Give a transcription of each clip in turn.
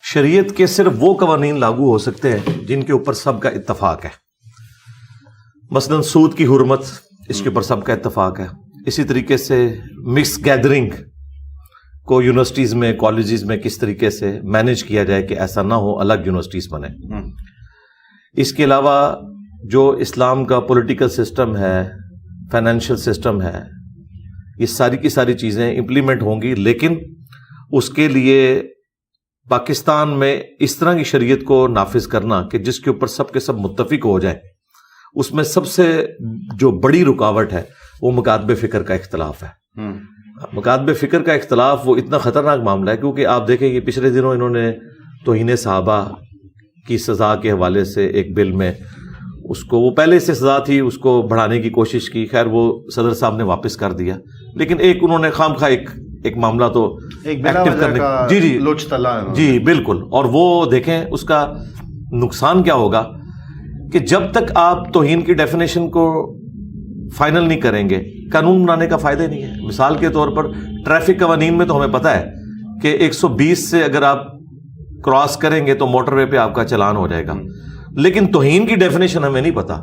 شریعت کے صرف وہ قوانین لاگو ہو سکتے ہیں جن کے اوپر سب کا اتفاق ہے. مثلاً سود کی حرمت، اس کے اوپر سب کا اتفاق ہے. اسی طریقے سے مکس گیدرنگ کو یونیورسٹیز میں، کالجز میں کس طریقے سے مینیج کیا جائے کہ ایسا نہ ہو، الگ یونیورسٹیز بنے. اس کے علاوہ جو اسلام کا پولیٹیکل سسٹم ہے، فائنینشیل سسٹم ہے، یہ ساری کی ساری چیزیں امپلیمنٹ ہوں گی، لیکن اس کے لیے پاکستان میں اس طرح کی شریعت کو نافذ کرنا کہ جس کے اوپر سب کے سب متفق ہو جائیں، اس میں سب سے جو بڑی رکاوٹ ہے وہ مکاتب فکر کا اختلاف ہے. مکاتب فکر کا اختلاف وہ اتنا خطرناک معاملہ ہے کیونکہ آپ دیکھیں کہ پچھلے دنوں انہوں نے توہین صحابہ کی سزا کے حوالے سے ایک بل میں اس کو، وہ پہلے سے سزا تھی، اس کو بڑھانے کی کوشش کی. خیر وہ صدر صاحب نے واپس کر دیا، لیکن ایک انہوں نے خام خواہ ایک معاملہ تو ایکٹیو کرنے جی بالکل. اور وہ دیکھیں اس کا نقصان کیا ہوگا کہ جب تک آپ توہین کی ڈیفینیشن کو فائنل نہیں کریں گے، قانون بنانے کا فائدہ نہیں ہے. مثال کے طور پر ٹریفک قوانین میں تو ہمیں پتہ ہے کہ 120 سے اگر آپ کراس کریں گے تو موٹر وے پہ آپ کا چلان ہو جائے گا، لیکن توہین کی ڈیفینیشن ہمیں نہیں پتا.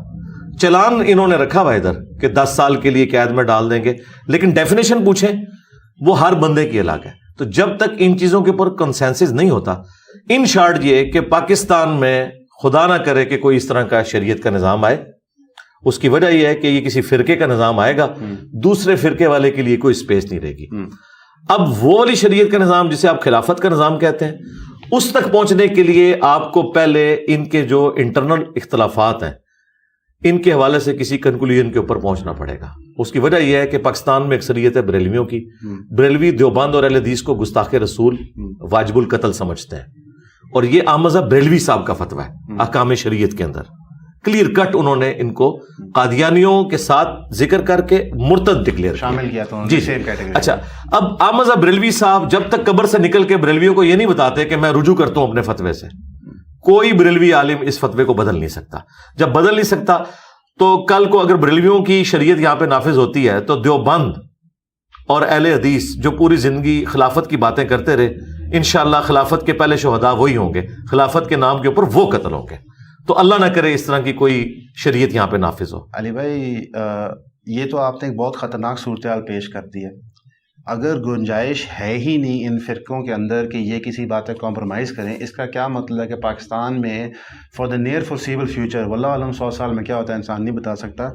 چلان انہوں نے رکھا ہوا ادھر کہ 10 سال کے لیے قید میں ڈال دیں گے، لیکن ڈیفینیشن پوچھیں وہ ہر بندے کی الگ ہے. تو جب تک ان چیزوں کے اوپر کنسنسس نہیں ہوتا، ان شارٹ یہ کہ پاکستان میں خدا نہ کرے کہ کوئی اس طرح کا شریعت کا نظام آئے، اس کی وجہ یہ ہے کہ یہ کسی فرقے کا نظام آئے گا، دوسرے فرقے والے کے لیے کوئی اسپیس نہیں رہے گی. اب وہ والی شریعت کا نظام جسے آپ خلافت کا نظام کہتے ہیں، اس تک پہنچنے کے لیے آپ کو پہلے ان کے جو انٹرنل اختلافات ہیں ان کے حوالے سے کسی کنکلوژن کے اوپر پہنچنا پڑے گا. اس کی وجہ یہ ہے کہ پاکستان میں اکثریت ہے بریلویوں کی. بریلوی دیوبند اور اہل حدیث کو گستاخ رسول، واجب القتل سمجھتے ہیں، اور یہ آمزہ بریلوی صاحب کا فتویٰ ہے احکام شریعت کے اندر. کلیئر کٹ انہوں نے ان کو قادیانیوں کے ساتھ ذکر کر کے مرتد ڈکلیئر شامل کیا تھا جی. اچھا، اب آمزہ بریلوی صاحب جب تک قبر سے نکل کے بریلویوں کو یہ نہیں بتاتے کہ میں رجوع کرتا ہوں اپنے فتوے سے، کوئی بریلوی عالم اس فتوے کو بدل نہیں سکتا. جب بدل نہیں سکتا تو کل کو اگر بریلویوں کی شریعت یہاں پہ نافذ ہوتی ہے تو دیوبند اور اہل حدیث جو پوری زندگی خلافت کی باتیں کرتے رہے، انشاءاللہ خلافت کے پہلے شہداء وہی ہوں گے، خلافت کے نام کے اوپر وہ قتل ہوں گے. تو اللہ نہ کرے اس طرح کی کوئی شریعت یہاں پہ نافذ ہو. علی بھائی، یہ تو آپ نے ایک بہت خطرناک صورتحال پیش کر دی ہے. اگر گنجائش ہے ہی نہیں ان فرقوں کے اندر کہ یہ کسی بات پہ کمپرومائز کریں، اس کا کیا مطلب ہے کہ پاکستان میں for the near foreseeable future, واللہ عالم 100 سال میں کیا ہوتا ہے انسان نہیں بتا سکتا،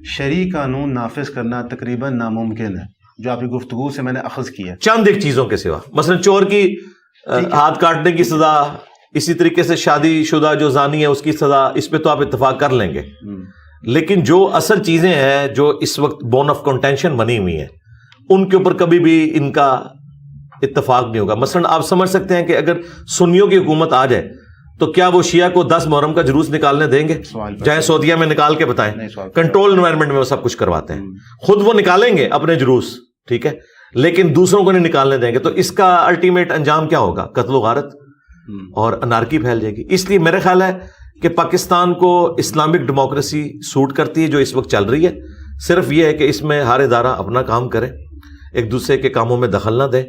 شرعی قانون نافذ کرنا تقریباً ناممکن ہے، جو آپ کی گفتگو سے میں نے اخذ کی ہے. چند ایک چیزوں کے سوا، مثلا چور کی ہاتھ کاٹنے کی سزا، اسی طریقے سے شادی شدہ جو زانی ہے اس کی سزا، اس پہ تو آپ اتفاق کر لیں گے. لیکن جو اصل چیزیں ہیں جو اس وقت بون آف کنٹینشن بنی ہوئی ہیں، ان کے اوپر کبھی بھی ان کا اتفاق نہیں ہوگا. مثلا آپ سمجھ سکتے ہیں کہ اگر سنیوں کی حکومت آ جائے تو کیا وہ شیعہ کو 10 محرم کا جلوس نکالنے دیں گے؟ چاہے سعودیہ میں نکال کے بتائیں، کنٹرول انوائرمنٹ میں وہ سب کچھ کرواتے ہیں. خود وہ نکالیں گے اپنے جلوس، ٹھیک ہے، لیکن دوسروں کو نہیں نکالنے دیں گے. تو اس کا الٹیمیٹ انجام کیا ہوگا؟ قتل و غارت اور انارکی پھیل جائے گی. اس لیے میرا خیال ہے کہ پاکستان کو اسلامک ڈیموکریسی سوٹ کرتی ہے جو اس وقت چل رہی ہے. صرف یہ ہے کہ اس میں ہر ادارہ اپنا کام کرے، ایک دوسرے کے کاموں میں دخل نہ دے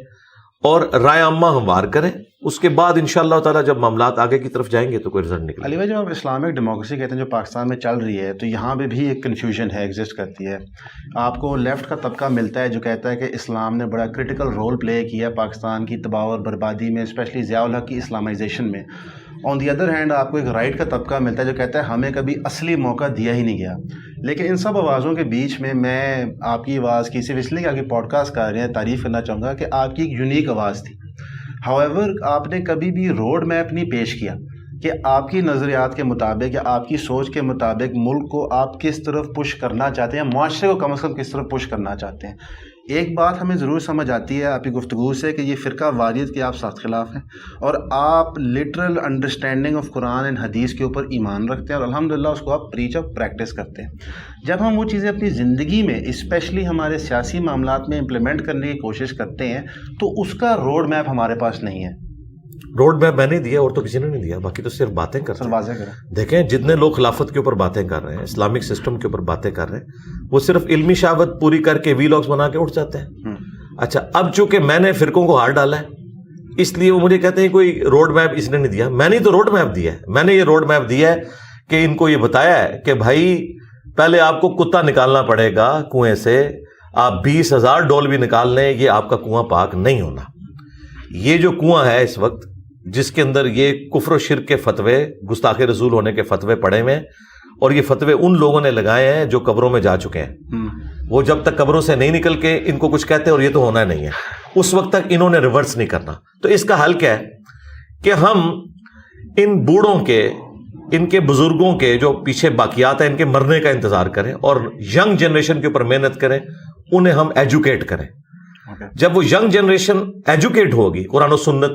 اور رائے عامہ ہموار کریں. اس کے بعد انشاءاللہ تعالیٰ جب معاملات آگے کی طرف جائیں گے تو کوئی رزلٹ نکلے. علی بھائی، جب آپ اسلامک ڈیموکریسی کہتے ہیں جو پاکستان میں چل رہی ہے، تو یہاں پہ بھی ایک کنفیوژن ہے، ایگزسٹ کرتی ہے. آپ کو لیفٹ کا طبقہ ملتا ہے جو کہتا ہے کہ اسلام نے بڑا کرٹیکل رول پلے کیا پاکستان کی تباہ اور بربادی میں، اسپیشلی ضیاء الحق کی اسلامائزیشن میں. آن دی ادر ہینڈ آپ کو ایک رائٹ کا طبقہ ملتا ہے جو کہتا ہے ہمیں کبھی اصلی موقع دیا ہی نہیں گیا. لیکن ان سب آوازوں کے بیچ میں آپ کی آواز کی صرف اس لیے کہ آپ کی پوڈ کاسٹ کر رہے ہیں تعریف کرنا چاہوں گا کہ آپ کی ایک یونیک آواز تھی. ہاؤیور آپ نے کبھی بھی روڈ میپ نہیں پیش کیا کہ آپ کی نظریات کے مطابق یا آپ کی سوچ کے مطابق ملک کو آپ کس طرف پش کرنا چاہتے ہیں، معاشرے کو کم از کم کس طرف پش کرنا چاہتے ہیں. ایک بات ہمیں ضرور سمجھ آتی ہے آپ کی گفتگو سے کہ یہ فرقہ واریت کے آپ سخت خلاف ہیں اور آپ literal understanding of Quran and حدیث کے اوپر ایمان رکھتے ہیں اور الحمدللہ اس کو آپ پریچ آف پریکٹس کرتے ہیں. جب ہم وہ چیزیں اپنی زندگی میں اسپیشلی ہمارے سیاسی معاملات میں امپلیمنٹ کرنے کی کوشش کرتے ہیں تو اس کا روڈ میپ ہمارے پاس نہیں ہے. روڈ میپ میں نے دیا اور تو کسی نے نہیں دیا، باقی تو صرف باتیں کر رہے ہیں. دیکھیں جتنے لوگ خلافت کے اوپر باتیں کر رہے ہیں، اسلامک سسٹم کے اوپر باتیں کر رہے ہیں، وہ صرف علمی شہادت پوری کر کے وی لاگز بنا کے اٹھ جاتے ہیں. اچھا، اب چونکہ میں نے فرقوں کو ہار ڈالا ہے، اس لیے وہ مجھے کہتے ہیں کوئی روڈ میپ اس نے نہیں دیا. میں نے تو روڈ میپ دیا ہے. میں نے یہ روڈ میپ دیا ہے کہ ان کو یہ بتایا ہے کہ بھائی پہلے آپ کو کتا نکالنا پڑے گا کنویں سے. آپ 20,000 ڈول بھی نکال لیں, یہ آپ کا کنواں پاک نہیں ہونا. یہ جو کنواں ہے اس وقت جس کے اندر یہ کفر و شرک کے فتوے, گستاخ رسول ہونے کے فتوے پڑے ہوئے ہیں, اور یہ فتوے ان لوگوں نے لگائے ہیں جو قبروں میں جا چکے ہیں. وہ جب تک قبروں سے نہیں نکل کے ان کو کچھ کہتے ہیں اور یہ تو ہونا نہیں ہے, اس وقت تک انہوں نے ریورس نہیں کرنا. تو اس کا حل کیا ہے کہ ہم ان بوڑھوں کے, ان کے بزرگوں کے جو پیچھے باقیات ہیں ان کے مرنے کا انتظار کریں, اور ینگ جنریشن کے اوپر محنت کریں, انہیں ہم ایجوکیٹ کریں. جب وہ ینگ جنریشن ایجوکیٹ ہوگی قرآن و سنت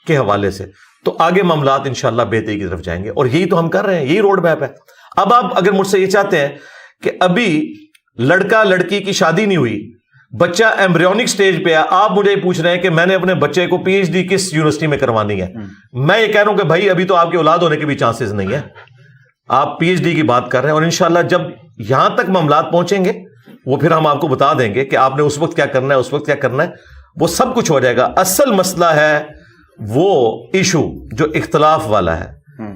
کے حوالے سے تو آگے معاملات انشاءاللہ بہتری کی طرف جائیں گے. اور یہی تو ہم کر رہے ہیں, یہی روڈ میپ ہے. اب آپ اگر مجھ سے یہ چاہتے ہیں کہ ابھی لڑکا لڑکی کی شادی نہیں ہوئی, بچہ ایمبریونک سٹیج پہ ہے, آپ مجھے یہ پوچھ رہے ہیں کہ میں نے اپنے بچے کو پی ایچ ڈی کس یونیورسٹی میں کروانی ہے. میں یہ کہہ رہا ہوں کہ بھائی ابھی تو آپ کی اولاد ہونے کے بھی چانسز نہیں ہے, آپ پی ایچ ڈی کی بات کر رہے ہیں, اور انشاءاللہ جب یہاں تک معاملات پہنچیں گے وہ پھر ہم آپ کو بتا دیں گے کہ آپ نے اس وقت کیا کرنا ہے, اس وقت کیا کرنا ہے, وہ سب کچھ ہو جائے گا. اصل مسئلہ ہے وہ ایشو جو اختلاف والا ہے,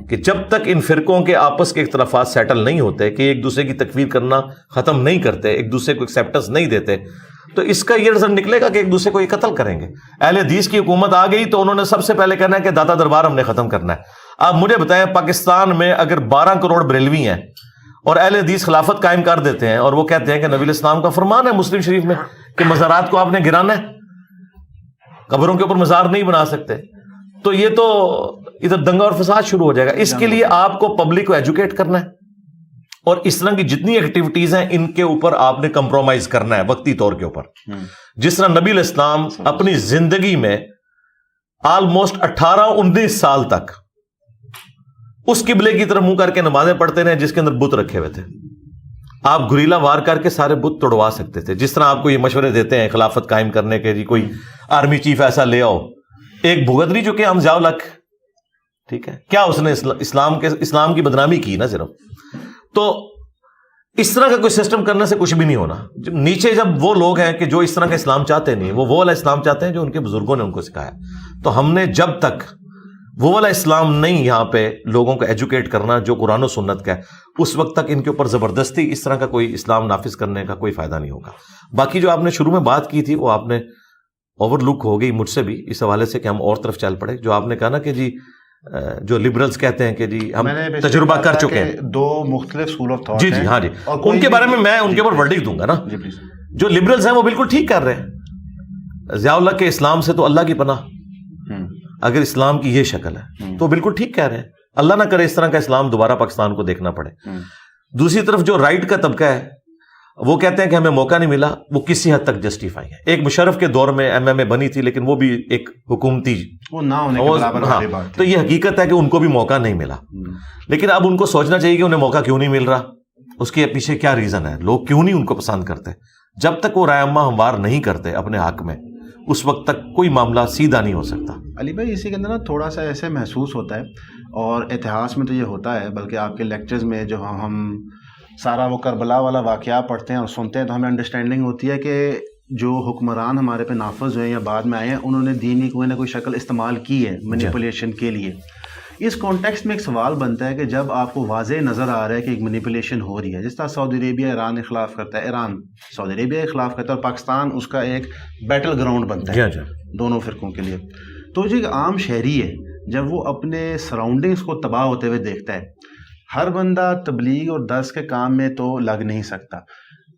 کہ جب تک ان فرقوں کے آپس کے اختلافات سیٹل نہیں ہوتے, کہ ایک دوسرے کی تکفیر کرنا ختم نہیں کرتے, ایک دوسرے کو ایکسیپٹنس نہیں دیتے, تو اس کا یہ رزلٹ نکلے گا کہ ایک دوسرے کو یہ قتل کریں گے. اہل حدیث کی حکومت آ گئی تو انہوں نے سب سے پہلے کہنا ہے کہ داتا دربار ہم نے ختم کرنا ہے. آپ مجھے بتائیں پاکستان میں اگر 12 کروڑ بریلوی ہیں اور اہل حدیث خلافت قائم کر دیتے ہیں, اور وہ کہتے ہیں کہ نبی الاسلام کا فرمان ہے مسلم شریف میں کہ مزارات کو آپ نے گرانا ہے, قبروں کے اوپر مزار نہیں بنا سکتے, تو یہ تو ادھر دنگا اور فساد شروع ہو جائے گا. اس کے لیے آپ کو پبلک کو ایجوکیٹ کرنا ہے, اور اس طرح کی جتنی ایکٹیویٹیز ہیں ان کے اوپر آپ نے کمپرومائز کرنا ہے وقتی طور کے اوپر. جس طرح نبی الاسلام اپنی زندگی میں آلموسٹ 18-19 سال تک اس قبلے کی طرف منہ کر کے نمازیں پڑھتے رہے جس کے اندر بت رکھے ہوئے تھے. آپ گریلا وار کر کے سارے بت توڑوا سکتے تھے. جس طرح آپ کو یہ مشورے دیتے ہیں خلافت قائم کرنے کے, جی کوئی آرمی چیف ایسا لے آؤ, ایک بھگت نہیں چکے ہم ضیاء الحق, ٹھیک ہے, کیا اس نے اسلام کی بدنامی کی نا صرف. تو اس طرح کا کوئی سسٹم کرنے سے کچھ بھی نہیں ہونا. نیچے جب وہ لوگ ہیں کہ جو اس طرح کا اسلام چاہتے نہیں, وہ والا اسلام چاہتے ہیں جو ان کے بزرگوں نے ان کو سکھایا. تو ہم نے جب تک وہ والا اسلام نہیں یہاں پہ لوگوں کو ایجوکیٹ کرنا جو قرآن و سنت کا ہے, اس وقت تک ان کے اوپر زبردستی اس طرح کا کوئی اسلام نافذ کرنے کا کوئی فائدہ نہیں ہوگا. باقی جو آپ نے شروع میں بات کی تھی وہ آپ نے اوور لک ہو گئی مجھ سے بھی اس حوالے سے کہ ہم اور طرف چل پڑے. جو آپ نے کہا نا کہ جی جو لبرلز کہتے ہیں کہ جی ہم تجربہ کر چکے ہیں, 2 مختلف اسکول آف تھاٹ جی جی ہاں جی, ان کے بارے میں میں ان کے اوپر ورڈکٹ دوں گا نا. جو لبرلز ہیں وہ بالکل ٹھیک کر رہے ہیں. ضیاء الحق کے اسلام سے تو اللہ کی پناہ, اگر اسلام کی یہ شکل ہے تو بالکل ٹھیک کہہ رہے ہیں. اللہ نہ کرے اس طرح کا اسلام دوبارہ پاکستان کو دیکھنا پڑے. دوسری طرف جو رائٹ کا طبقہ ہے وہ کہتے ہیں کہ ہمیں موقع نہیں ملا, وہ کسی حد تک جسٹیفائی ہے. ایک مشرف کے دور میں ایم ایم اے بنی تھی لیکن وہ بھی ایک حکومتی, وہ نہ ہونے کے برابر. تو یہ حقیقت ہے کہ ان کو بھی موقع نہیں ملا. لیکن اب ان کو سوچنا چاہیے کہ انہیں موقع کیوں نہیں مل رہا, اس کے پیچھے کیا ریزن ہے, لوگ کیوں نہیں ان کو پسند کرتے. جب تک وہ رائے عامہ ہموار نہیں کرتے اپنے حق میں, اس وقت تک کوئی معاملہ سیدھا نہیں ہو سکتا. علی بھائی اسی کے اندر نا تھوڑا سا ایسے محسوس ہوتا ہے, اور اتہاس میں تو یہ ہوتا ہے, بلکہ آپ کے لیکچرز میں جو ہم سارا وہ کربلا والا واقعہ پڑھتے ہیں اور سنتے ہیں تو ہمیں انڈرسٹینڈنگ ہوتی ہے کہ جو حکمران ہمارے پہ نافذ ہوئے ہیں یا بعد میں آئے ہیں انہوں نے دین کی کوئی نہ کوئی شکل استعمال کی ہے مینیپولیشن کے لیے. اس کانٹیکسٹ میں ایک سوال بنتا ہے کہ جب آپ کو واضح نظر آ رہا ہے کہ ایک مینیپولیشن ہو رہی ہے, جس طرح سعودی عربیہ ایران کے خلاف کرتا ہے, ایران سعودی عربیہ کے خلاف کرتا ہے, اور پاکستان اس کا ایک بیٹل گراؤنڈ بنتا ہے دونوں فرقوں کے لیے, تو جو ایک عام شہری ہے جب وہ اپنے سراؤنڈنگس کو تباہ ہوتے ہوئے دیکھتا ہے, ہر بندہ تبلیغ اور درس کے کام میں تو لگ نہیں سکتا,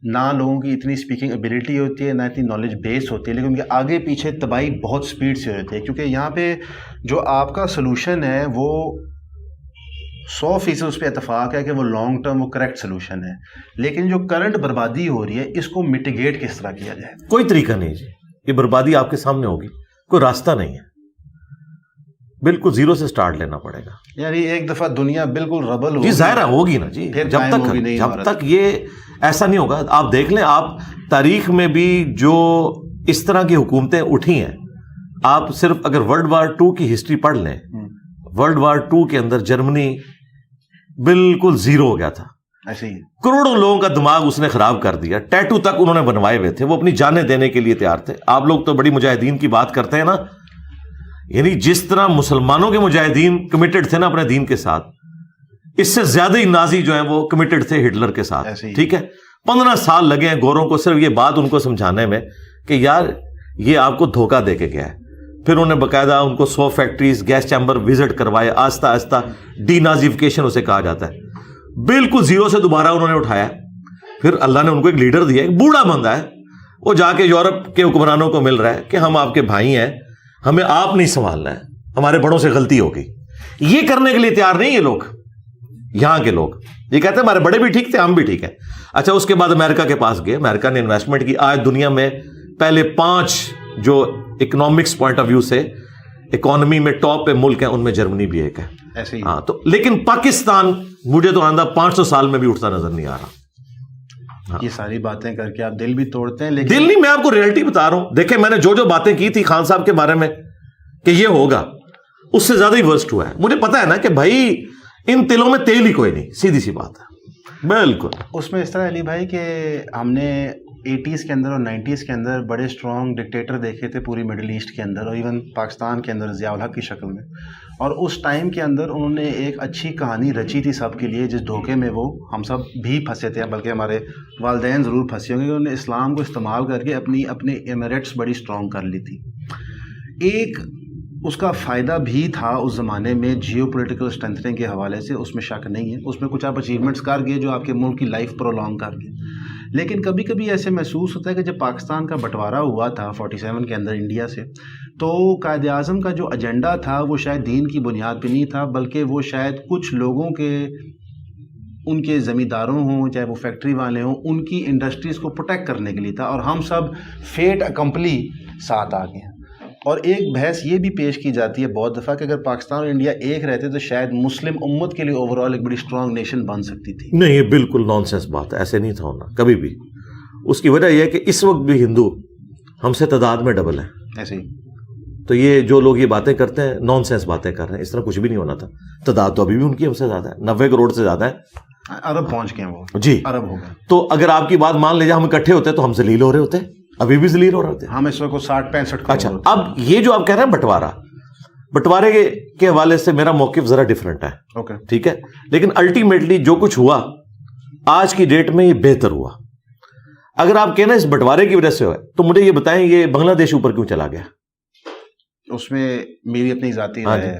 نہ لوگوں کی اتنی اسپیکنگ ایبیلٹی ہوتی ہے, نہ اتنی نالج بیس ہوتی ہے, لیکن ان کے آگے پیچھے تباہی بہت سپیڈ سے ہوتی ہے. کیونکہ یہاں پہ جو آپ کا سلوشن ہے وہ 100% اس پہ اتفاق ہے کہ وہ لانگ ٹرم وہ کریکٹ سلوشن ہے, لیکن جو کرنٹ بربادی ہو رہی ہے اس کو میٹیگیٹ کس طرح کیا جائے؟ کوئی طریقہ نہیں جی, یہ بربادی آپ کے سامنے ہوگی, کوئی راستہ نہیں ہے, بالکل زیرو سے سٹارٹ لینا پڑے گا. یعنی ایک دفعہ دنیا بالکل ربل ہوگی, جی ظاہر ہوگی نا جی, جب تک یہ ایسا نہیں ہوگا. آپ دیکھ لیں, آپ تاریخ میں بھی جو اس طرح کی حکومتیں اٹھی ہیں, آپ صرف اگر ورلڈ وار 2 کی ہسٹری پڑھ لیں, ورلڈ وار 2 کے اندر جرمنی بالکل زیرو ہو گیا تھا, ایسے ہی کروڑوں لوگوں کا دماغ اس نے خراب کر دیا, ٹیٹو تک انہوں نے بنوائے ہوئے تھے, وہ اپنی جانیں دینے کے لیے تیار تھے. آپ لوگ تو بڑی مجاہدین کی بات کرتے ہیں نا, یعنی جس طرح مسلمانوں کے مجاہدین کمیٹڈ تھے نا اپنے دین کے ساتھ، اس سے زیادہ ہی نازی جو ہیں وہ کمیٹڈ تھے ہٹلر کے ساتھ. ٹھیک ہے، 15 سال لگے ہیں گوروں کو صرف یہ بات ان کو سمجھانے میں کہ یار یہ آپ کو دھوکہ دے کے گیا ہے. پھر انہوں نے باقاعدہ ان کو 100 فیکٹریز، گیس چیمبر وزٹ کروائے، آہستہ آہستہ ڈی نازیفیکیشن اسے کہا جاتا ہے. بالکل زیرو سے دوبارہ انہوں نے اٹھایا. پھر اللہ نے ان کو ایک لیڈر دیا، ایک بوڑھا بندہ ہے، وہ جا کے یورپ کے حکمرانوں کو مل رہا ہے کہ ہم آپ کے بھائی ہیں، ہمیں آپ نہیں سنبھالنا ہے، ہمارے بڑوں سے غلطی ہو گئی. یہ کرنے کے لیے تیار نہیں یہ لوگ، یہاں کے لوگ. یہ کہتے ہیں ہمارے بڑے بھی ٹھیک تھے، ہم بھی ٹھیک ہیں. اچھا، اس کے بعد امریکہ کے پاس گئے، امریکہ نے انویسٹمنٹ کی. آج دنیا میں پہلے 5 جو اکنامکس پوائنٹ آف ویو سے اکانومی میں ٹاپ پہ ملک ہیں، ان میں جرمنی بھی ایک ہے. ایسے ہی. ہاں، تو لیکن پاکستان مجھے تو آندہ 500 سال میں بھی اٹھتا نظر نہیں آ رہا. یہ ساری باتیں کر کے آپ دل بھی توڑتے ہیں، لیکن دل نہیں، میں آپ کو ریئلٹی بتا رہا ہوں. دیکھیں میں نے جو باتیں کی تھی خان صاحب کے بارے میں کہ یہ ہوگا، اس سے زیادہ ہی ورسٹ ہوا ہے. مجھے پتا ہے نا کہ بھائی ان تلوں میں تیل ہی کوئی نہیں، سیدھی سی بات ہے. بالکل. اس میں اس طرح علی بھائی کہ ہم نے 80s کے اندر اور 90s کے اندر بڑے اسٹرانگ ڈکٹیٹر دیکھے تھے پوری مڈل ایسٹ کے اندر، اور ایون پاکستان کے اندر ضیاء الحق کی شکل میں. اور اس ٹائم کے اندر انہوں نے ایک اچھی کہانی رچی تھی سب کے لیے، جس دھوکے میں وہ ہم سب بھی پھنسے تھے، بلکہ ہمارے والدین ضرور پھنسے ہوں گے. انہوں نے اسلام کو استعمال کر کے اپنے ایمریٹس بڑی اسٹرانگ کر لی تھی. ایک اس کا فائدہ بھی تھا اس زمانے میں جیو پولیٹیکل اسٹرینتھنگ کے حوالے سے، اس میں شک نہیں ہے. اس میں کچھ آپ اچیومنٹس کر گئے جو آپ کے ملک کی لائف پرولونگ کر گئے. لیکن کبھی کبھی ایسے محسوس ہوتا ہے کہ جب پاکستان کا بٹوارا ہوا تھا 47 کے اندر انڈیا سے، تو قائد اعظم کا جو ایجنڈا تھا وہ شاید دین کی بنیاد پہ نہیں تھا، بلکہ وہ شاید کچھ لوگوں کے، ان کے زمینداروں ہوں چاہے وہ فیکٹری والے ہوں، ان کی انڈسٹریز کو پروٹیکٹ کرنے کے لیے تھا. اور ہم سب فیٹ اکمپلی ساتھ آ گئے ہیں. اور ایک بحث یہ بھی پیش کی جاتی ہے بہت دفعہ کہ اگر پاکستان اور انڈیا ایک رہتے تو شاید مسلم امت کے لیے اوور آل ایک بڑی اسٹرانگ نیشن بن سکتی تھی. نہیں، یہ بالکل نان سینس بات ہے، ایسے نہیں تھا ہونا کبھی بھی. اس کی وجہ یہ ہے کہ اس وقت بھی ہندو ہم سے تعداد میں ڈبل ہیں. ایسے ہی. تو یہ جو لوگ یہ باتیں کرتے ہیں نان سینس باتیں کر رہے ہیں. اس طرح کچھ بھی نہیں ہونا تھا. تعداد تو ابھی بھی ان کی ہم سے زیادہ ہے، 90 کروڑ سے زیادہ ہے. عرب پہنچ گئے وہ. جی عرب ہو گئے. تو اگر آپ کی بات مان لیجیے ہم اکٹھے ہوتے تو ہم ذلیل ہو رہے ہوتے، ابھی بھی ذلیل ہو رہے ہوتے. ہم اس وقت 60-65. اچھا، اب یہ جو آپ کہہ رہے ہیں بٹوارے کے حوالے سے میرا موقف ذرا ڈفرینٹ ہے. اوکے. ٹھیک ہے، لیکن الٹیمیٹلی جو کچھ ہوا آج کی ڈیٹ میں یہ بہتر ہوا. اگر آپ کہنا اس بٹوارے کی وجہ سے ہوئے تو مجھے یہ بتائیں یہ بنگلہ دیش اوپر کیوں چلا گیا؟ اس میں میری اپنی ذاتی رائے ہے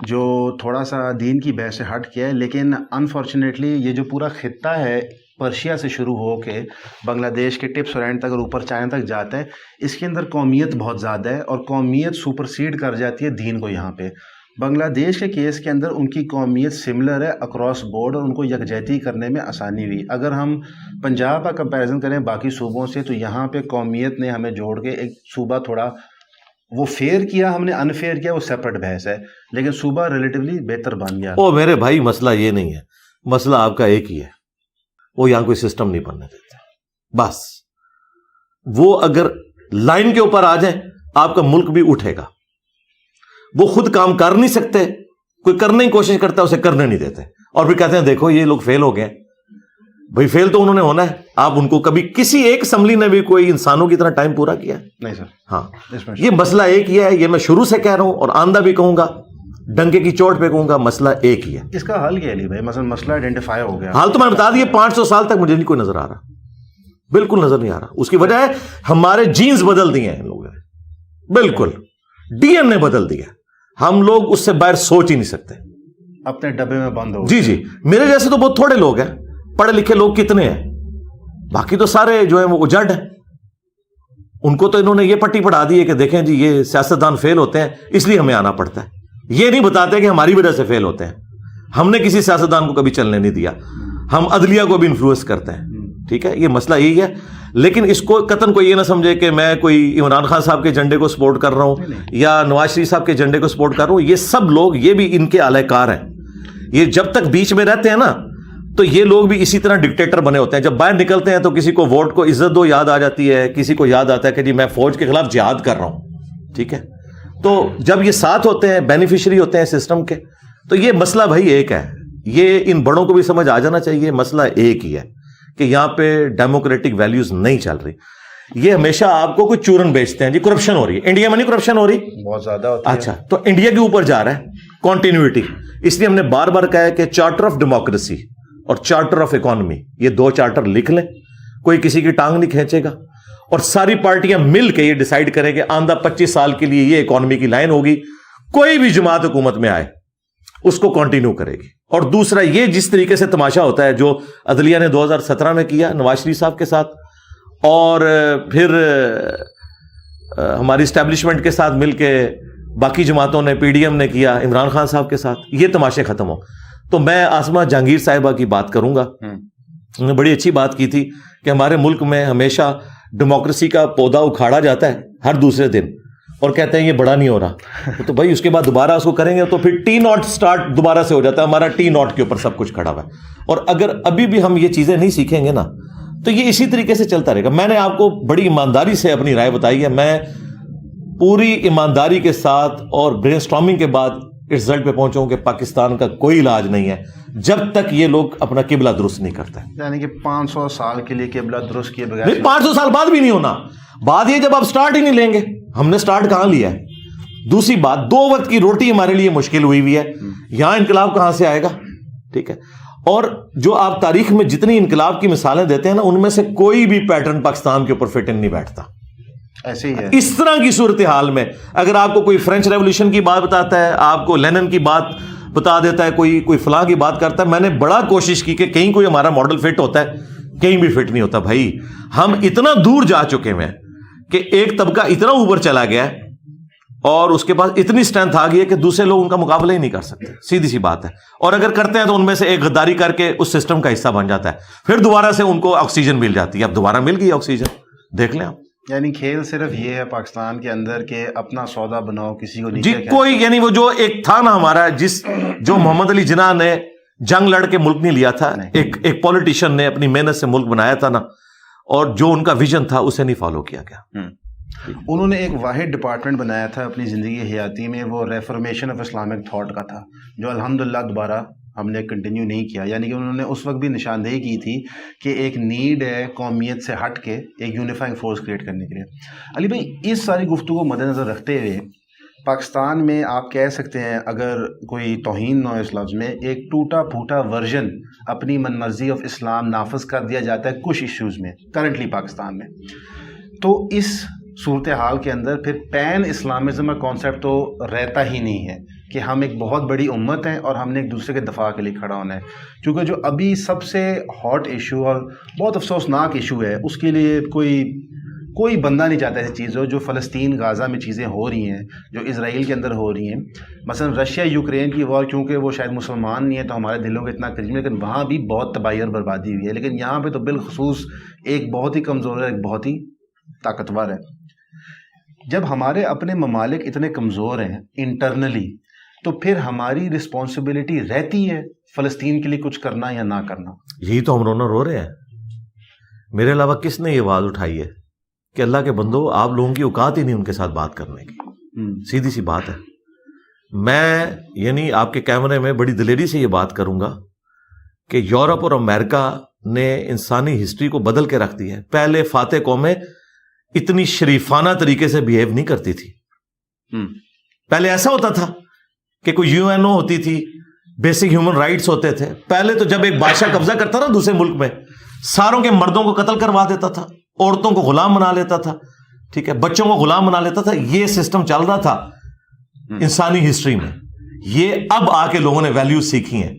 جو تھوڑا سا دین کی بحث سے ہٹ کیا ہے، لیکن انفارچونیٹلی یہ جو پورا خطہ ہے پرشیا سے شروع ہو کے بنگلہ دیش کے ٹپس اور اینڈ تک اور اوپر چائنا تک جاتا ہے، اس کے اندر قومیت بہت زیادہ ہے اور قومیت سپرسیڈ کر جاتی ہے دین کو. یہاں پہ بنگلہ دیش کے کیس کے اندر ان کی قومیت سملر ہے اکراس بورڈ، اور ان کو یکجہتی کرنے میں آسانی ہوئی. اگر ہم پنجاب کا کمپیریزن کریں باقی صوبوں سے تو یہاں پہ قومیت نے ہمیں جوڑ کے ایک صوبہ تھوڑا وہ فیئر کیا، ہم نے انفیئر کیا، وہ سیپریٹ بحث ہے، لیکن صوبہ ریلیٹیولی بہتر بن گیا. او میرے بھائی مسئلہ یہ نہیں ہے، مسئلہ آپ کا ایک ہی ہے، وہ یہاں کوئی سسٹم نہیں بننے دیتے. بس وہ اگر لائن کے اوپر آ جائیں آپ کا ملک بھی اٹھے گا. وہ خود کام کر نہیں سکتے، کوئی کرنے کی کوشش کرتا ہے اسے کرنے نہیں دیتے، اور پھر کہتے ہیں دیکھو یہ لوگ فیل ہو گئے. بھائی فیل تو انہوں نے ہونا ہے. آپ ان کو کبھی کسی ایک اسمبلی نے بھی کوئی انسانوں کی طرح ٹائم پورا کیا؟ نہیں سر. ہاں، یہ مسئلہ ایک ہی ہے، یہ میں شروع سے کہہ رہا ہوں اور آندہ بھی کہوں گا، ڈنکے کی چوٹ پہ کہوں گا، مسئلہ ایک ہی ہے. اس کا حل کیا ہے علی بھائی؟ مثلا مسئلہ آئیڈینٹیفائی ہو گیا، حال تو میں بتا دیے 500 سال تک مجھے نہیں کوئی نظر آ رہا، بالکل نظر نہیں آ رہا. اس کی وجہ ہے ہمارے جینز بدل دیے ہیں ان لوگوں نے، بالکل ڈی این اے بدل دیا. ہم لوگ اس سے باہر سوچ ہی نہیں سکتے، اپنے ڈبے میں بند ہو. جی میرے جیسے تو بہت تھوڑے لوگ ہیں، پڑھے لکھے لوگ کتنے ہیں، باقی تو سارے جو ہیں وہ اجڑ ہیں. ان کو تو انہوں نے یہ پٹی پڑھا دی ہے کہ دیکھیں جی یہ سیاستدان فیل ہوتے ہیں اس لیے ہمیں آنا پڑتا ہے. یہ نہیں بتاتے کہ ہماری وجہ سے فیل ہوتے ہیں. ہم نے کسی سیاستدان کو کبھی چلنے نہیں دیا، ہم عدلیہ کو بھی انفلوئنس کرتے ہیں. ٹھیک ہے، یہ مسئلہ یہی ہے. لیکن اس کو قطن کو یہ نہ سمجھے کہ میں کوئی عمران خان صاحب کے جھنڈے کو سپورٹ کر رہا ہوں یا نواز شریف صاحب کے جھنڈے کو سپورٹ کر رہا ہوں. یہ سب لوگ یہ بھی ان کے اعلی کار ہیں. یہ جب تک بیچ میں رہتے ہیں نا تو یہ لوگ بھی اسی طرح ڈکٹیٹر بنے ہوتے ہیں. جب باہر نکلتے ہیں تو کسی کو ووٹ کو عزت دو یاد آ جاتی ہے، کسی کو یاد آتا ہے کہ جی میں فوج کے خلاف جہاد کر رہا ہوں. ٹھیک ہے، تو جب یہ ساتھ ہوتے ہیں، بینیفیشری ہوتے ہیں سسٹم کے، تو یہ مسئلہ بھائی ایک ہے. یہ ان بڑوں کو بھی سمجھ آ جانا چاہیے، مسئلہ ایک ہی ہے کہ یہاں پہ ڈیموکریٹک ویلیوز نہیں چل رہی. یہ ہمیشہ آپ کو کوئی چورن بیچتے ہیں جی کرپشن ہو رہی ہے. انڈیا میں نہیں کرپشن ہو رہی؟ بہت زیادہ ہوتی ہے. اچھا, تو انڈیا کے اوپر جا رہا ہے کنٹینیوٹی. اس لیے ہم نے بار بار کہا ہے کہ چارٹر آف ڈیموکریسی اور چارٹر آف اکانومی, یہ 2 چارٹر لکھ لیں, کوئی کسی کی ٹانگ نہیں کھینچے گا, اور ساری پارٹیاں مل کے یہ ڈیسائیڈ کریں کہ آئندہ 25 سال کے لیے یہ اکانومی کی لائن ہوگی, کوئی بھی جماعت حکومت میں آئے اس کو کنٹینیو کرے گی. اور دوسرا یہ جس طریقے سے تماشا ہوتا ہے جو عدلیہ نے 2017 میں کیا نواز شریف صاحب کے ساتھ, اور پھر ہماری اسٹیبلشمنٹ کے ساتھ مل کے باقی جماعتوں نے, پی ڈی ایم نے کیا عمران خان صاحب کے ساتھ, یہ تماشے ختم ہو. تو میں آسمہ جہانگیر صاحبہ کی بات کروں گا. انہوں نے بڑی اچھی بات کی تھی کہ ہمارے ملک میں ہمیشہ ڈیموکریسی کا پودا اکھاڑا جاتا ہے ہر دوسرے دن, اور کہتے ہیں یہ بڑا نہیں ہو رہا, تو بھائی اس کے بعد دوبارہ اس کو کریں گے تو پھر T0 سٹارٹ دوبارہ سے ہو جاتا ہے. ہمارا T0 کے اوپر سب کچھ کھڑا ہوا ہے, اور اگر ابھی بھی ہم یہ چیزیں نہیں سیکھیں گے نا تو یہ اسی طریقے سے چلتا رہے گا. میں نے آپ کو بڑی ایمانداری سے اپنی رائے بتائی ہے, میں پوری ایمانداری کے ساتھ اور برین اسٹارمنگ کے بعد رزلٹ پہ پہنچوں کہ پاکستان کا کوئی علاج نہیں ہے جب تک یہ لوگ اپنا قبلہ درست نہیں کرتے. یعنی کہ 500 سال کے لیے قبلہ درست کیے بغیر 500 سال بعد بھی نہیں ہونا. بات یہ جب آپ سٹارٹ ہی نہیں لیں گے, ہم نے سٹارٹ کہاں لیا ہے. دوسری بات, 2 وقت کی روٹی ہمارے لیے مشکل ہوئی ہے, یہاں انقلاب کہاں سے آئے گا؟ ٹھیک ہے, اور جو آپ تاریخ میں جتنی انقلاب کی مثالیں دیتے ہیں نا, ان میں سے کوئی بھی پیٹرن پاکستان کے اوپر فٹ ان نہیں بیٹھتا. ایسے ہی ہے. اس طرح کی صورتحال میں اگر آپ کو کوئی فرینچ ریولوشن کی بات بتاتا ہے, آپ کو لینن کی بات بتا دیتا ہے, کوئی فلاں کی بات کرتا ہے, میں نے بڑا کوشش کی کہ کہیں کوئی ہمارا ماڈل فٹ ہوتا ہے, کہیں بھی فٹ نہیں ہوتا. بھائی ہم اتنا دور جا چکے ہیں کہ ایک طبقہ اتنا اوپر چلا گیا ہے اور اس کے پاس اتنی اسٹرینتھ آ گئی ہے کہ دوسرے لوگ ان کا مقابلہ ہی نہیں کر سکتے. سیدھی سی بات ہے. اور اگر کرتے ہیں تو ان میں سے ایک غداری کر کے اس سسٹم کا حصہ بن جاتا ہے, پھر دوبارہ سے ان کو آکسیجن مل جاتی ہے. اب دوبارہ مل گئی آکسیجن, دیکھ لیں آپ. یعنی کھیل صرف یہ ہے پاکستان کے اندر کہ اپنا سودا بناؤ, کسی کو نیچے جی کوئی, یعنی وہ جو ایک تھا نا ہمارا, جو محمد علی جناح نے جنگ لڑ کے ملک نہیں لیا تھا, ایک پولیٹیشین نے اپنی محنت سے ملک بنایا تھا نا, اور جو ان کا ویژن تھا اسے نہیں فالو کیا گیا. انہوں نے ایک واحد ڈپارٹمنٹ بنایا تھا اپنی زندگی حیاتی میں, وہ ریفارمیشن آف اسلامک تھاٹ کا تھا, جو الحمدللہ دوبارہ ہم نے کنٹینیو نہیں کیا. یعنی کہ انہوں نے اس وقت بھی نشاندہی کی تھی کہ ایک نیڈ ہے قومیت سے ہٹ کے ایک یونیفائنگ فورس کریٹ کرنے کے لیے. علی بھائی, اس ساری گفتگو کو مد نظر رکھتے ہوئے پاکستان میں آپ کہہ سکتے ہیں, اگر کوئی توہین نہ ہو اس لفظ میں, ایک ٹوٹا پھوٹا ورژن اپنی من مرضی آف اسلام نافذ کر دیا جاتا ہے کچھ ایشوز میں کرنٹلی پاکستان میں. تو اس صورتحال کے اندر پھر پین اسلامزم کا کانسیپٹ تو رہتا ہی نہیں ہے کہ ہم ایک بہت بڑی امت ہیں اور ہم نے ایک دوسرے کے دفاع کے لیے کھڑا ہونا ہے. کیونکہ جو ابھی سب سے ہاٹ ایشو اور بہت افسوسناک ایشو ہے, اس کے لیے کوئی بندہ نہیں چاہتا ایسی چیز ہو. جو فلسطین غازہ میں چیزیں ہو رہی ہیں, جو اسرائیل کے اندر ہو رہی ہیں, مثلا رشیا یوکرین کی وار, کیونکہ وہ شاید مسلمان نہیں ہے تو ہمارے دلوں کے اتنا قریب, لیکن وہاں بھی بہت تباہی اور بربادی ہوئی ہے. لیکن یہاں پہ تو بالخصوص ایک بہت ہی کمزور ہے, ایک بہت ہی طاقتور ہے. جب ہمارے اپنے ممالک اتنے کمزور ہیں انٹرنلی, تو پھر ہماری رسپانسبلٹی رہتی ہے فلسطین کے لیے کچھ کرنا یا نہ کرنا. یہی تو ہم رو رہے ہیں. میرے علاوہ کس نے یہ آواز اٹھائی ہے کہ اللہ کے بندو, آپ لوگوں کی اوقات ہی نہیں ان کے ساتھ بات کرنے کی. سیدھی سی بات ہے. میں یعنی آپ کے کیمرے میں بڑی دلیری سے یہ بات کروں گا کہ یورپ اور امریکہ نے انسانی ہسٹری کو بدل کے رکھ دی ہے. پہلے فاتح قومیں اتنی شریفانہ طریقے سے بیہیو نہیں کرتی تھی. پہلے ایسا ہوتا تھا کہ کوئی UNO ہوتی تھی, بیسک ہیومن رائٹس ہوتے تھے. پہلے تو جب ایک بادشاہ قبضہ کرتا نا دوسرے ملک میں, ساروں کے مردوں کو قتل کروا دیتا تھا, عورتوں کو غلام بنا لیتا تھا, ٹھیک ہے, بچوں کو غلام بنا لیتا تھا. یہ سسٹم چل رہا تھا انسانی ہسٹری میں. یہ اب آ کے لوگوں نے ویلیوز سیکھی ہیں.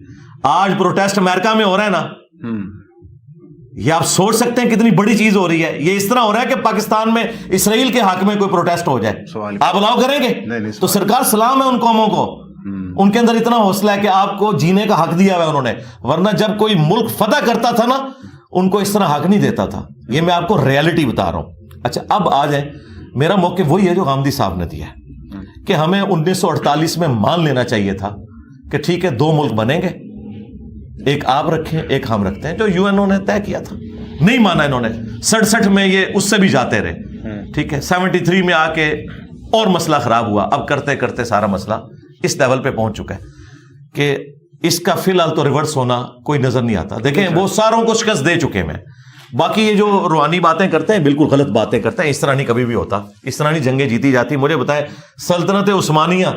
آج پروٹیسٹ امریکہ میں ہو رہا ہے نا, یہ آپ سوچ سکتے ہیں کتنی بڑی چیز ہو رہی ہے. یہ اس طرح ہو رہا ہے کہ پاکستان میں اسرائیل کے حق میں کوئی پروٹیسٹ ہو جائے, آپ الاؤ کریں گے؟ تو سرکار سلام ہے ان قوموں کو, ان کے اندر اتنا حوصلہ ہے کہ آپ کو جینے کا حق دیا ہوا ہے انہوں نے. ورنہ جب کوئی ملک فتح کرتا تھا نا, ان کو اس طرح حق نہیں دیتا تھا. یہ میں آپ کو ریالٹی بتا رہا ہوں. اچھا اب آ جائیں, میرا موقف وہی ہے جو غامدی صاحب نے دیا ہے کہ ہمیں 1948 میں مان لینا چاہیے تھا کہ ٹھیک ہے 2 ملک بنیں گے, ایک آپ رکھیں ایک ہم رکھتے ہیں, جو UNO نے طے کیا تھا. نہیں مانا انہوں نے. 67 میں یہ اس سے بھی جاتے رہے, ٹھیک ہے. 73 میں آ کے اور مسئلہ خراب ہوا. اب کرتے کرتے سارا مسئلہ اس لیول پہ پہنچ چکا ہے کہ اس کا فی الحال تو ریورس ہونا کوئی نظر نہیں آتا. دیکھیں وہ ساروں کو شکست دے چکے ہیں. باقی یہ جو روحانی باتیں کرتے ہیں بالکل غلط باتیں کرتے ہیں. اس طرح نہیں کبھی بھی ہوتا, اس طرح نہیں جنگیں جیتی جاتی. مجھے بتائیں سلطنت عثمانیہ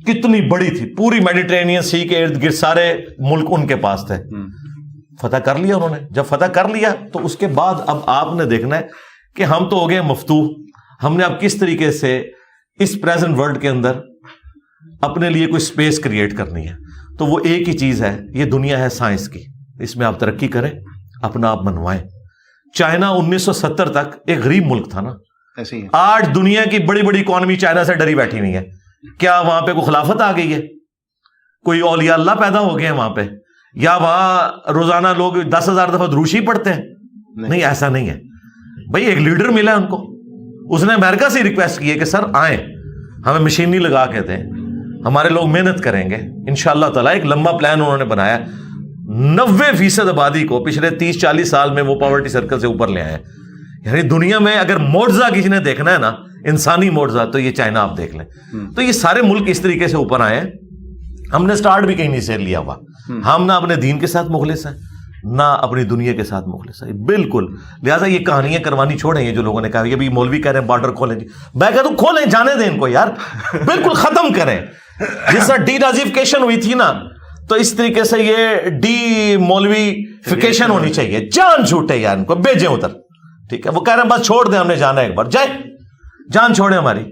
کتنی بڑی تھی, پوری میڈیٹرینین سی کے ارد گرد سارے ملک ان کے پاس تھے, فتح کر لیا انہوں نے. جب فتح کر لیا تو اس کے بعد اب آپ نے دیکھنا ہے کہ ہم تو ہو گئے مفتوح, ہم نے اب کس طریقے سے اس پریزنٹ ورلڈ کے اندر اپنے لیے کوئی اسپیس کریٹ کرنی ہے. تو وہ ایک ہی چیز ہے, یہ دنیا ہے سائنس کی, اس میں آپ ترقی کریں, اپنا آپ منوائیں. چائنا 1970 تک ایک غریب ملک تھا نا, ایسے ہی آج دنیا کی بڑی بڑی اکانومی چائنا سے ڈری بیٹھی ہوئی ہے. کیا وہاں پہ کوئی خلافت آ گئی ہے, کوئی اولیاء اللہ پیدا ہو گئے ہیں وہاں پہ, یا وہاں روزانہ لوگ 10,000 دفعہ دروشی پڑھتے ہیں؟ نہیں, ایسا نہیں ہے بھائی. ایک لیڈر ملا ان کو, اس نے امریکہ سے ریکویسٹ کی ہے کہ سر آئیں, ہمیں مشینری لگا کے دیں, ہمارے لوگ محنت کریں گے انشاءاللہ تعالیٰ. ایک لمبا پلان انہوں نے بنایا, 90% آبادی کو پچھلے 30-40 سال میں وہ پاورٹی سرکل سے اوپر لے آئے. یعنی دنیا میں اگر معجزہ کسی نے دیکھنا ہے نا, انسانی معجزہ, تو یہ چائنا آپ دیکھ لیں. تو یہ سارے ملک اس طریقے سے اوپر آئے ہیں. ہم نے سٹارٹ بھی کہیں نہیں سے لیا ہوا. ہم نہ اپنے دین کے ساتھ مخلص ہیں, نہ اپنی دنیا کے ساتھ مخلص ہیں بالکل. لہٰذا یہ کہانیاں کروانی چھوڑیں. یہ جو لوگوں نے کہا یہ بھی مولوی کہہ رہے ہیں بارڈر کھولیں, جی میں کہتا ہوں کھولیں, جانے دیں ان کو یار, بالکل ختم کریں. جس طرح ڈی نازیفیکیشن ہوئی تھی نا, تو اس طریقے سے یہ ڈی مولویفیکیشن ہونی چاہیے. جان چھوٹے یار, ان کو بھیجیں ادھر, ٹھیک ہے. وہ کہہ رہے ہیں بس چھوڑ دیں, ہم نے جانا ہے ایک بار, جائے جان چھوڑیں ہماری.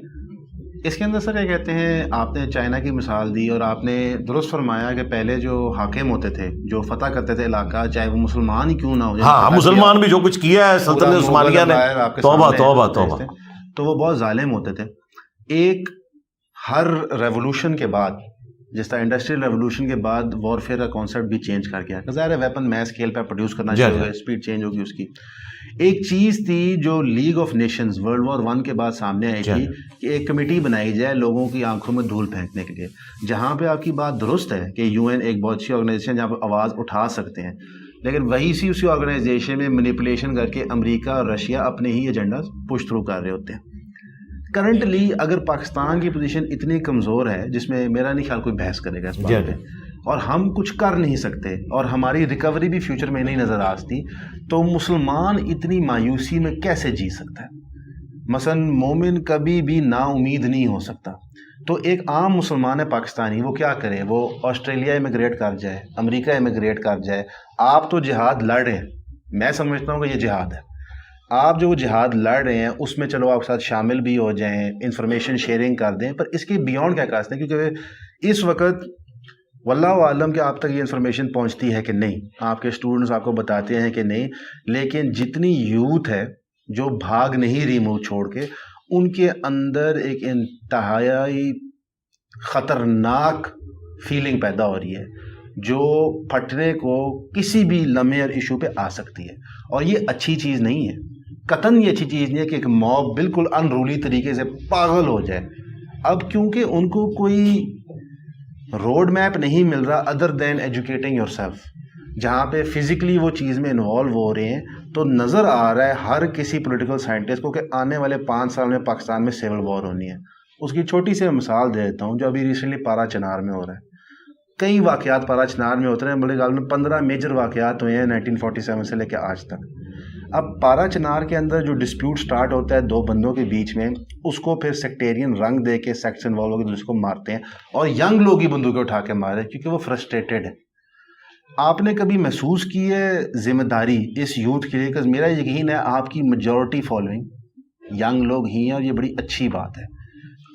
اس کے اندر سر کیا کہتے ہیں, آپ نے چائنا کی مثال دی اور آپ نے درست فرمایا کہ پہلے جو حاکم ہوتے تھے, جو فتح کرتے تھے علاقہ, چاہے وہ مسلمان ہی کیوں نہ ہو, ہاں مسلمان بھی جو کچھ کیا ہے سلطنت عثمانیہ نے, توبہ توبہ توبہ, تو وہ بہت ظالم ہوتے تھے. ایک ہر ریولوشن کے بعد, جس طرح انڈسٹریل ریولوشن کے بعد وارفیئر کا کانسیپٹ بھی چینج کر گیا, ظاہر ہے ویپن میس اسکیل پہ پروڈیوس کرنا چاہیے, اسپیڈ چینج ہوگی اس کی. ایک چیز تھی جو league of nations World War I کے بعد سامنے آئی تھی کہ ایک کمیٹی بنائی جائے لوگوں کی آنکھوں میں دھول پھینکنے کے لیے. جہاں پہ آپ کی بات درست ہے کہ UN ایک بہت اچھی آرگنائزیشن جہاں پہ آواز اٹھا سکتے ہیں, لیکن وہی اسی آرگنائزیشن میں مینیپولیشن کر کے امریکہ اور رشیا اپنے ہی ایجنڈا پش تھرو کر رہے ہوتے ہیں. کرنٹلی اگر پاکستان کی پوزیشن اتنی کمزور ہے, جس میں میرا نہیں خیال کوئی بحث کرے گا اس بات پہ, اور ہم کچھ کر نہیں سکتے اور ہماری ریکوری بھی فیوچر میں نہیں نظر آتی, تو مسلمان اتنی مایوسی میں کیسے جی سکتا ہے؟ مثلا مومن کبھی بھی نا امید نہیں ہو سکتا. تو ایک عام مسلمان ہے پاکستانی, وہ کیا کرے؟ وہ آسٹریلیا امیگریٹ کر جائے, امریکہ امیگریٹ کر جائے. آپ تو جہاد لڑ رہے ہیں, میں سمجھتا ہوں کہ یہ جہاد ہے. آپ جو جہاد لڑ رہے ہیں اس میں چلو آپ کے ساتھ شامل بھی ہو جائیں, انفارمیشن شیئرنگ کر دیں, پر اس کے بیونڈ کیا کر سکتے ہیں؟ کیونکہ اس وقت واللہ عالم کہ آپ تک یہ انفارمیشن پہنچتی ہے کہ نہیں, آپ کے اسٹوڈنٹس آپ کو بتاتے ہیں کہ نہیں, لیکن جتنی یوتھ ہے جو بھاگ نہیں رہی منہ چھوڑ کے, ان کے اندر ایک انتہائی خطرناک فیلنگ پیدا ہو رہی ہے جو پھٹنے کو کسی بھی لمحے اور ایشو پہ آ سکتی ہے. اور یہ اچھی چیز نہیں ہے, قطعاً یہ اچھی چیز نہیں ہے کہ ایک موب بالکل انرولی طریقے سے پاگل ہو جائے. اب کیونکہ ان کو کوئی روڈ میپ نہیں مل رہا other than educating yourself, جہاں پہ فزیکلی وہ چیز میں انوالو ہو رہے ہیں, تو نظر آ رہا ہے ہر کسی پولیٹیکل سائنٹسٹ کو کہ آنے والے 5 سال میں پاکستان میں سول وار ہونی ہے. اس کی چھوٹی سی مثال دے دیتا ہوں جو ابھی ریسنٹلی پارا چنار میں ہو رہا ہے. کئی واقعات پارا چنار میں ہوتے ہیں, بڑے گال میں 15 میجر واقعات ہوئے ہیں 1947 سے لے کے آج تک. اب پارا چنار کے اندر جو ڈسپیوٹ سٹارٹ ہوتا ہے 2 بندوں کے بیچ میں, اس کو پھر سیکٹیرین رنگ دے کے سیکٹس انوالو ہو کے دوسرے کو مارتے ہیں, اور ینگ لوگ ہی بندوقیں اٹھا کے مارے کیونکہ وہ فرسٹریٹڈ ہے. آپ نے کبھی محسوس کی ہے ذمہ داری اس یوتھ کے لیے؟ کہ میرا یقین ہے آپ کی میجورٹی فالوئنگ ینگ لوگ ہی ہیں, اور یہ بڑی اچھی بات ہے.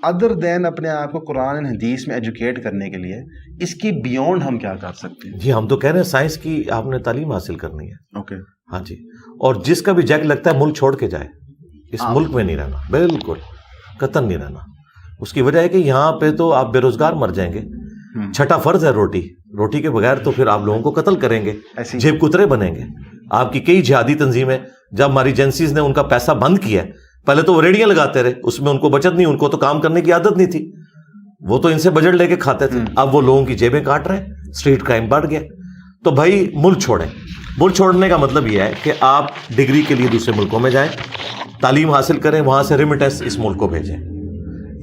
ادر دین اپنے آپ کو قرآن اور حدیث میں ایجوکیٹ کرنے کے لیے اس کی بیونڈ ہم کیا کر سکتے ہیں؟ جی ہم تو کہہ رہے ہیں سائنس کی آپ نے تعلیم حاصل کرنی ہے. اوکے ہاں جی, اور جس کا بھی جیک لگتا ہے ملک چھوڑ کے جائے, اس ملک میں نہیں رہنا, بالکل قطعاً نہیں رہنا. اس کی وجہ ہے کہ یہاں پہ تو آپ بے روزگار مر جائیں گے. چھٹا فرض ہے روٹی کے بغیر تو پھر آپ لوگوں کو قتل کریں گے, جیب کترے بنیں گے. آپ کی کئی جہادی تنظیمیں جب ہماری ایجنسیز نے ان کا پیسہ بند کیا, پہلے تو وہ ریڑیاں لگاتے رہے, اس میں ان کو بچت نہیں, ان کو تو کام کرنے کی عادت نہیں تھی, وہ تو ان سے بجٹ لے کے کھاتے تھے. اب وہ لوگوں کی جیبیں کاٹ رہے ہیں, اسٹریٹ کرائم بڑھ گیا. تو بھائی ملک چھوڑیں. ملک چھوڑنے کا مطلب یہ ہے کہ آپ ڈگری کے لیے دوسرے ملکوں میں جائیں, تعلیم حاصل کریں, وہاں سے ریمیٹنس اس ملک کو بھیجیں.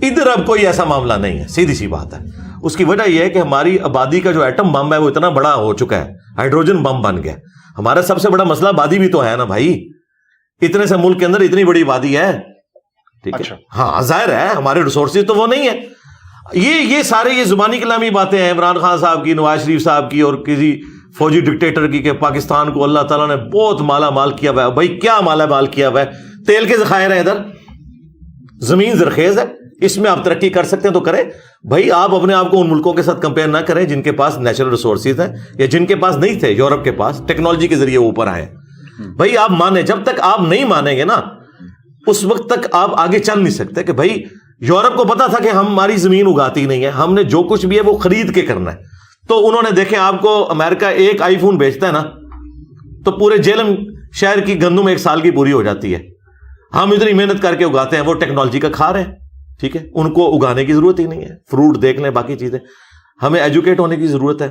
ادھر اب کوئی ایسا معاملہ نہیں ہے, سیدھی سی بات ہے. اس کی وجہ یہ ہے کہ ہماری آبادی کا جو ایٹم بم ہے وہ اتنا بڑا ہو چکا ہے, ہائیڈروجن بم بن گیا. ہمارا سب سے بڑا مسئلہ آبادی بھی تو ہے نا بھائی, اتنے سے ملک کے اندر اتنی بڑی آبادی ہے, ٹھیک ہے, ہاں ظاہر ہے ہمارے ریسورسز تو وہ نہیں ہے. یہ سارے یہ زبانی کلامی باتیں ہیں عمران خان صاحب کی, نواز شریف صاحب کی, اور کسی فوجی ڈکٹیٹر کی کہ پاکستان کو اللہ تعالیٰ نے بہت مالا مال کیا ہوا ہے. بھائی کیا مالا مال کیا ہوا ہے؟ تیل کے ذخائر ہیں ادھر, زمین زرخیز ہے, اس میں آپ ترقی کر سکتے ہیں تو کریں بھائی. آپ اپنے آپ کو ان ملکوں کے ساتھ کمپیئر نہ کریں جن کے پاس نیچرل ریسورسز ہیں یا جن کے پاس نہیں تھے, یورپ کے پاس ٹیکنالوجی کے ذریعے اوپر آئے. بھائی آپ مانیں, جب تک آپ نہیں مانیں گے نا اس وقت تک آپ آگے چل نہیں سکتے. کہ بھائی یورپ کو پتا تھا کہ ہماری زمین اگاتی نہیں ہے, ہم نے جو کچھ بھی ہے وہ خرید کے کرنا ہے. تو انہوں نے دیکھیں, آپ کو امریکہ ایک آئی فون بیچتا ہے نا تو پورے جیلم شہر کی گندم ایک سال کی پوری ہو جاتی ہے. ہم اتنی محنت کر کے اگاتے ہیں, وہ ٹیکنالوجی کا کھا رہے ہیں, ٹھیک ہے, ان کو اگانے کی ضرورت ہی نہیں ہے. فروٹ دیکھ لیں, باقی چیزیں. ہمیں ایجوکیٹ ہونے کی ضرورت ہے,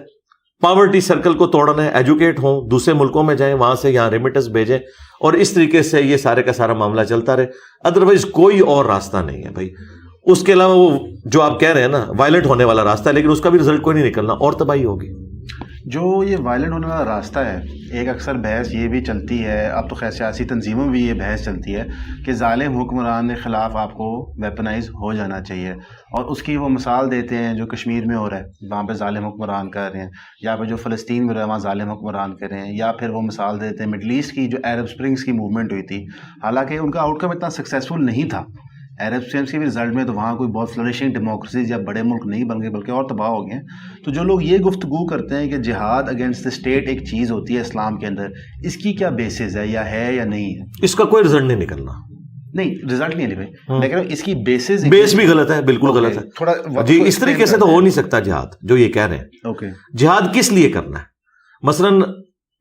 پاورٹی سرکل کو توڑنا ہے, ایجوکیٹ ہوں, دوسرے ملکوں میں جائیں, وہاں سے یہاں ریمیٹنس بھیجیں, اور اس طریقے سے یہ سارے کا سارا معاملہ چلتا رہے. ادروائز کوئی اور راستہ نہیں ہے بھائی. اس کے علاوہ وہ جو آپ کہہ رہے ہیں نا وائلنٹ ہونے والا راستہ ہے, لیکن اس کا بھی رزلٹ کوئی نہیں نکلنا, اور تباہی ہوگی. جو یہ وائلنٹ ہونے والا راستہ ہے, ایک اکثر بحث یہ بھی چلتی ہے, اب تو خیر سیاسی تنظیموں میں بھی یہ بحث چلتی ہے کہ ظالم حکمران کے خلاف آپ کو ویپنائز ہو جانا چاہیے. اور اس کی وہ مثال دیتے ہیں جو کشمیر میں ہو رہا ہے, وہاں پہ ظالم حکمران کر رہے ہیں, یا پھر جو فلسطین میں ہو رہا ہے وہاں ظالم حکمران کر رہے ہیں, یا پھر وہ مثال دیتے ہیں مڈل ایسٹ کی جو عرب اسپرنگس کی موومنٹ ہوئی تھی. حالانکہ ان کا آؤٹ کم اتنا سکسیزفل نہیں تھا عرب اسپرنگس کے بھی رزلٹ میں, تو وہاں کوئی بہت فلورشنگ ڈیموکریسیز یا بڑے ملک نہیں بن گئے بلکہ اور تباہ ہو گئے ہیں. تو جو لوگ یہ گفتگو کرتے ہیں کہ جہاد اگینسٹ دا اسٹیٹ ایک چیز ہوتی ہے اسلام کے اندر, اس کی کیا بیسز ہے یا نہیں ہے؟ اس کا کوئی رزلٹ نہیں نکلنا. نہیں رزلٹ نہیں ہے بھائی, لیکن اس کی بیسز بیس بھی غلط ہے, بالکل غلط ہے. تھوڑا جی اس طریقے سے تو ہو نہیں سکتا جہاد جو یہ کہہ رہے ہیں. اوکے, جہاد کس لیے کرنا ہے؟ مثلاً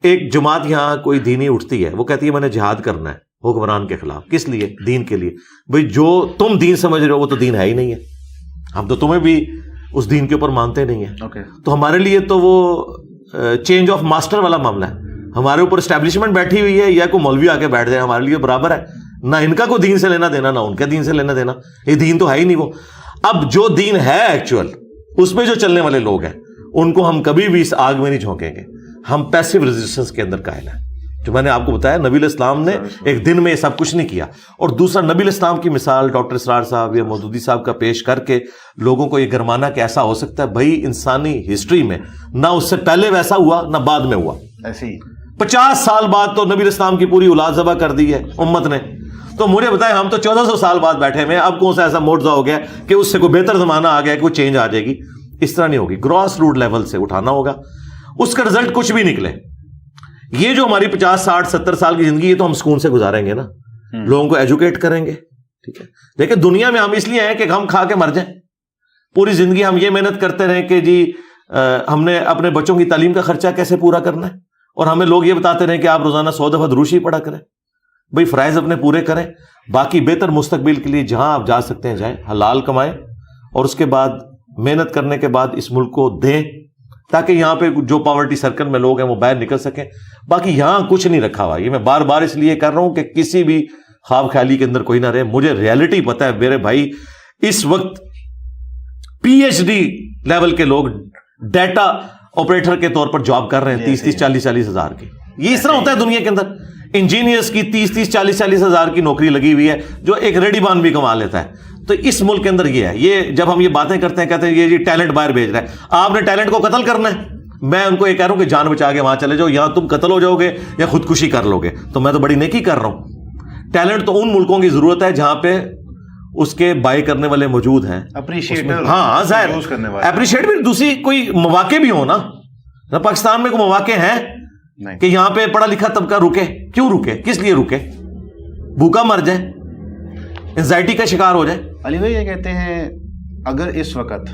ایک جماعت یہاں کوئی دینی اٹھتی ہے, وہ کہتی ہے میں نے جہاد کرنا ہے حکمران کے خلاف. کس لیے؟ دین کے لیے. بھئی جو تم دین سمجھ رہے ہو وہ تو دین ہے ہی نہیں ہے, ہم تو تمہیں بھی اس دین کے اوپر مانتے نہیں ہیں. تو ہمارے لیے تو وہ چینج آف ماسٹر والا معاملہ ہے. ہمارے اوپر اسٹیبلشمنٹ بیٹھی ہوئی ہے یا کوئی مولوی آ کے بیٹھ جائے, ہمارے لیے برابر ہے. نہ ان کا کوئی دین سے لینا دینا, نہ ان کا دین سے لینا دینا. یہ دین تو ہے ہی نہیں وہ. اب جو دین ہے ایکچوئل, اس میں جو چلنے والے لوگ ہیں ان کو ہم کبھی بھی اس آگ میں نہیں جھونکیں گے. ہم پیسو ریزسٹنس کے اندر قائل ہیں. جو میں نے آپ کو بتایا, نبی علیہ السلام نے ایک دن میں یہ سب کچھ نہیں کیا. اور دوسرا, نبی علیہ السلام کی مثال ڈاکٹر اسرار صاحب یا مودودی صاحب کا پیش کر کے لوگوں کو یہ گرمانا کہ ایسا ہو سکتا ہے. بھائی انسانی ہسٹری میں نہ اس سے پہلے ویسا ہوا نہ بعد میں ہوا. ایسے ہی 50 سال بعد تو نبی علیہ السلام کی پوری اولاد ذبح کر دی ہے امت نے. تو مجھے بتائیں, ہم تو 1400 سال بعد بیٹھے ہوئے ہیں, اب کون سا ایسا موڑزہ ہو گیا کہ اس سے کوئی بہتر زمانہ آ گیا, کوئی چینج آ جائے گی؟ اس طرح نہیں ہوگی. گراس روٹ لیول سے اٹھانا ہوگا, اس کا رزلٹ کچھ بھی نکلے. یہ جو ہماری 50 60 70 سال کی زندگی, یہ تو ہم سکون سے گزاریں گے نا, لوگوں کو ایجوکیٹ کریں گے, ٹھیک ہے. لیکن دنیا میں ہم اس لیے ہیں کہ ہم کھا کے مر جائیں. پوری زندگی ہم یہ محنت کرتے رہیں کہ جی ہم نے اپنے بچوں کی تعلیم کا خرچہ کیسے پورا کرنا ہے, اور ہمیں لوگ یہ بتاتے رہیں کہ آپ روزانہ 100 دفعہ دروشی پڑھا کریں. بھائی فرائض اپنے پورے کریں, باقی بہتر مستقبل کے لیے جہاں آپ جا سکتے ہیں جائیں, حلال کمائیں, اور اس کے بعد محنت کرنے کے بعد اس ملک کو دیں تاکہ یہاں پہ جو پاورٹی سرکل میں لوگ ہیں وہ باہر نکل سکیں. باقی یہاں کچھ نہیں رکھا ہوا. یہ میں بار بار اس لیے کر رہا ہوں کہ کسی بھی خواب خیالی کے اندر کوئی نہ رہے. مجھے ریئلٹی پتہ ہے میرے بھائی, اس وقت پی ایچ ڈی لیول کے لوگ ڈیٹا آپریٹر کے طور پر جاب کر رہے ہیں 30-40 ہزار کی. یہ اس طرح ہوتا ہے دنیا کے اندر. انجینئرس کی 30-40 ہزار کی نوکری لگی ہوئی ہے, جو ایک ریڈی بان بھی کما لیتا ہے. تو اس ملک کے اندر یہ ہے. یہ جب ہم یہ باتیں کرتے ہیں, کہتے ہیں یہ ٹیلنٹ باہر بھیج رہا ہے. آپ نے ٹیلنٹ کو قتل کرنا ہے. میں ان کو یہ کہہ رہا ہوں کہ جان بچا کے وہاں چلے جاؤ, یہاں تم قتل ہو جاؤ گے یا خودکشی کر لو گے. تو میں تو بڑی نیکی کر رہا ہوں. ٹیلنٹ تو ان ملکوں کی ضرورت ہے جہاں پہ اس کے بائی کرنے والے موجود ہیں, ہاں ظاہر اپریشیٹ بھی. دوسری کوئی مواقع بھی ہو نا. پاکستان میں کوئی مواقع ہیں کہ یہاں پہ پڑھا لکھا طبقہ رکے؟ کیوں رکے؟ کس لیے رکے؟ بھوکا مر جائے, انزائٹی کا شکار ہو جائے. علی بھائی یہ کہتے ہیں اگر اس وقت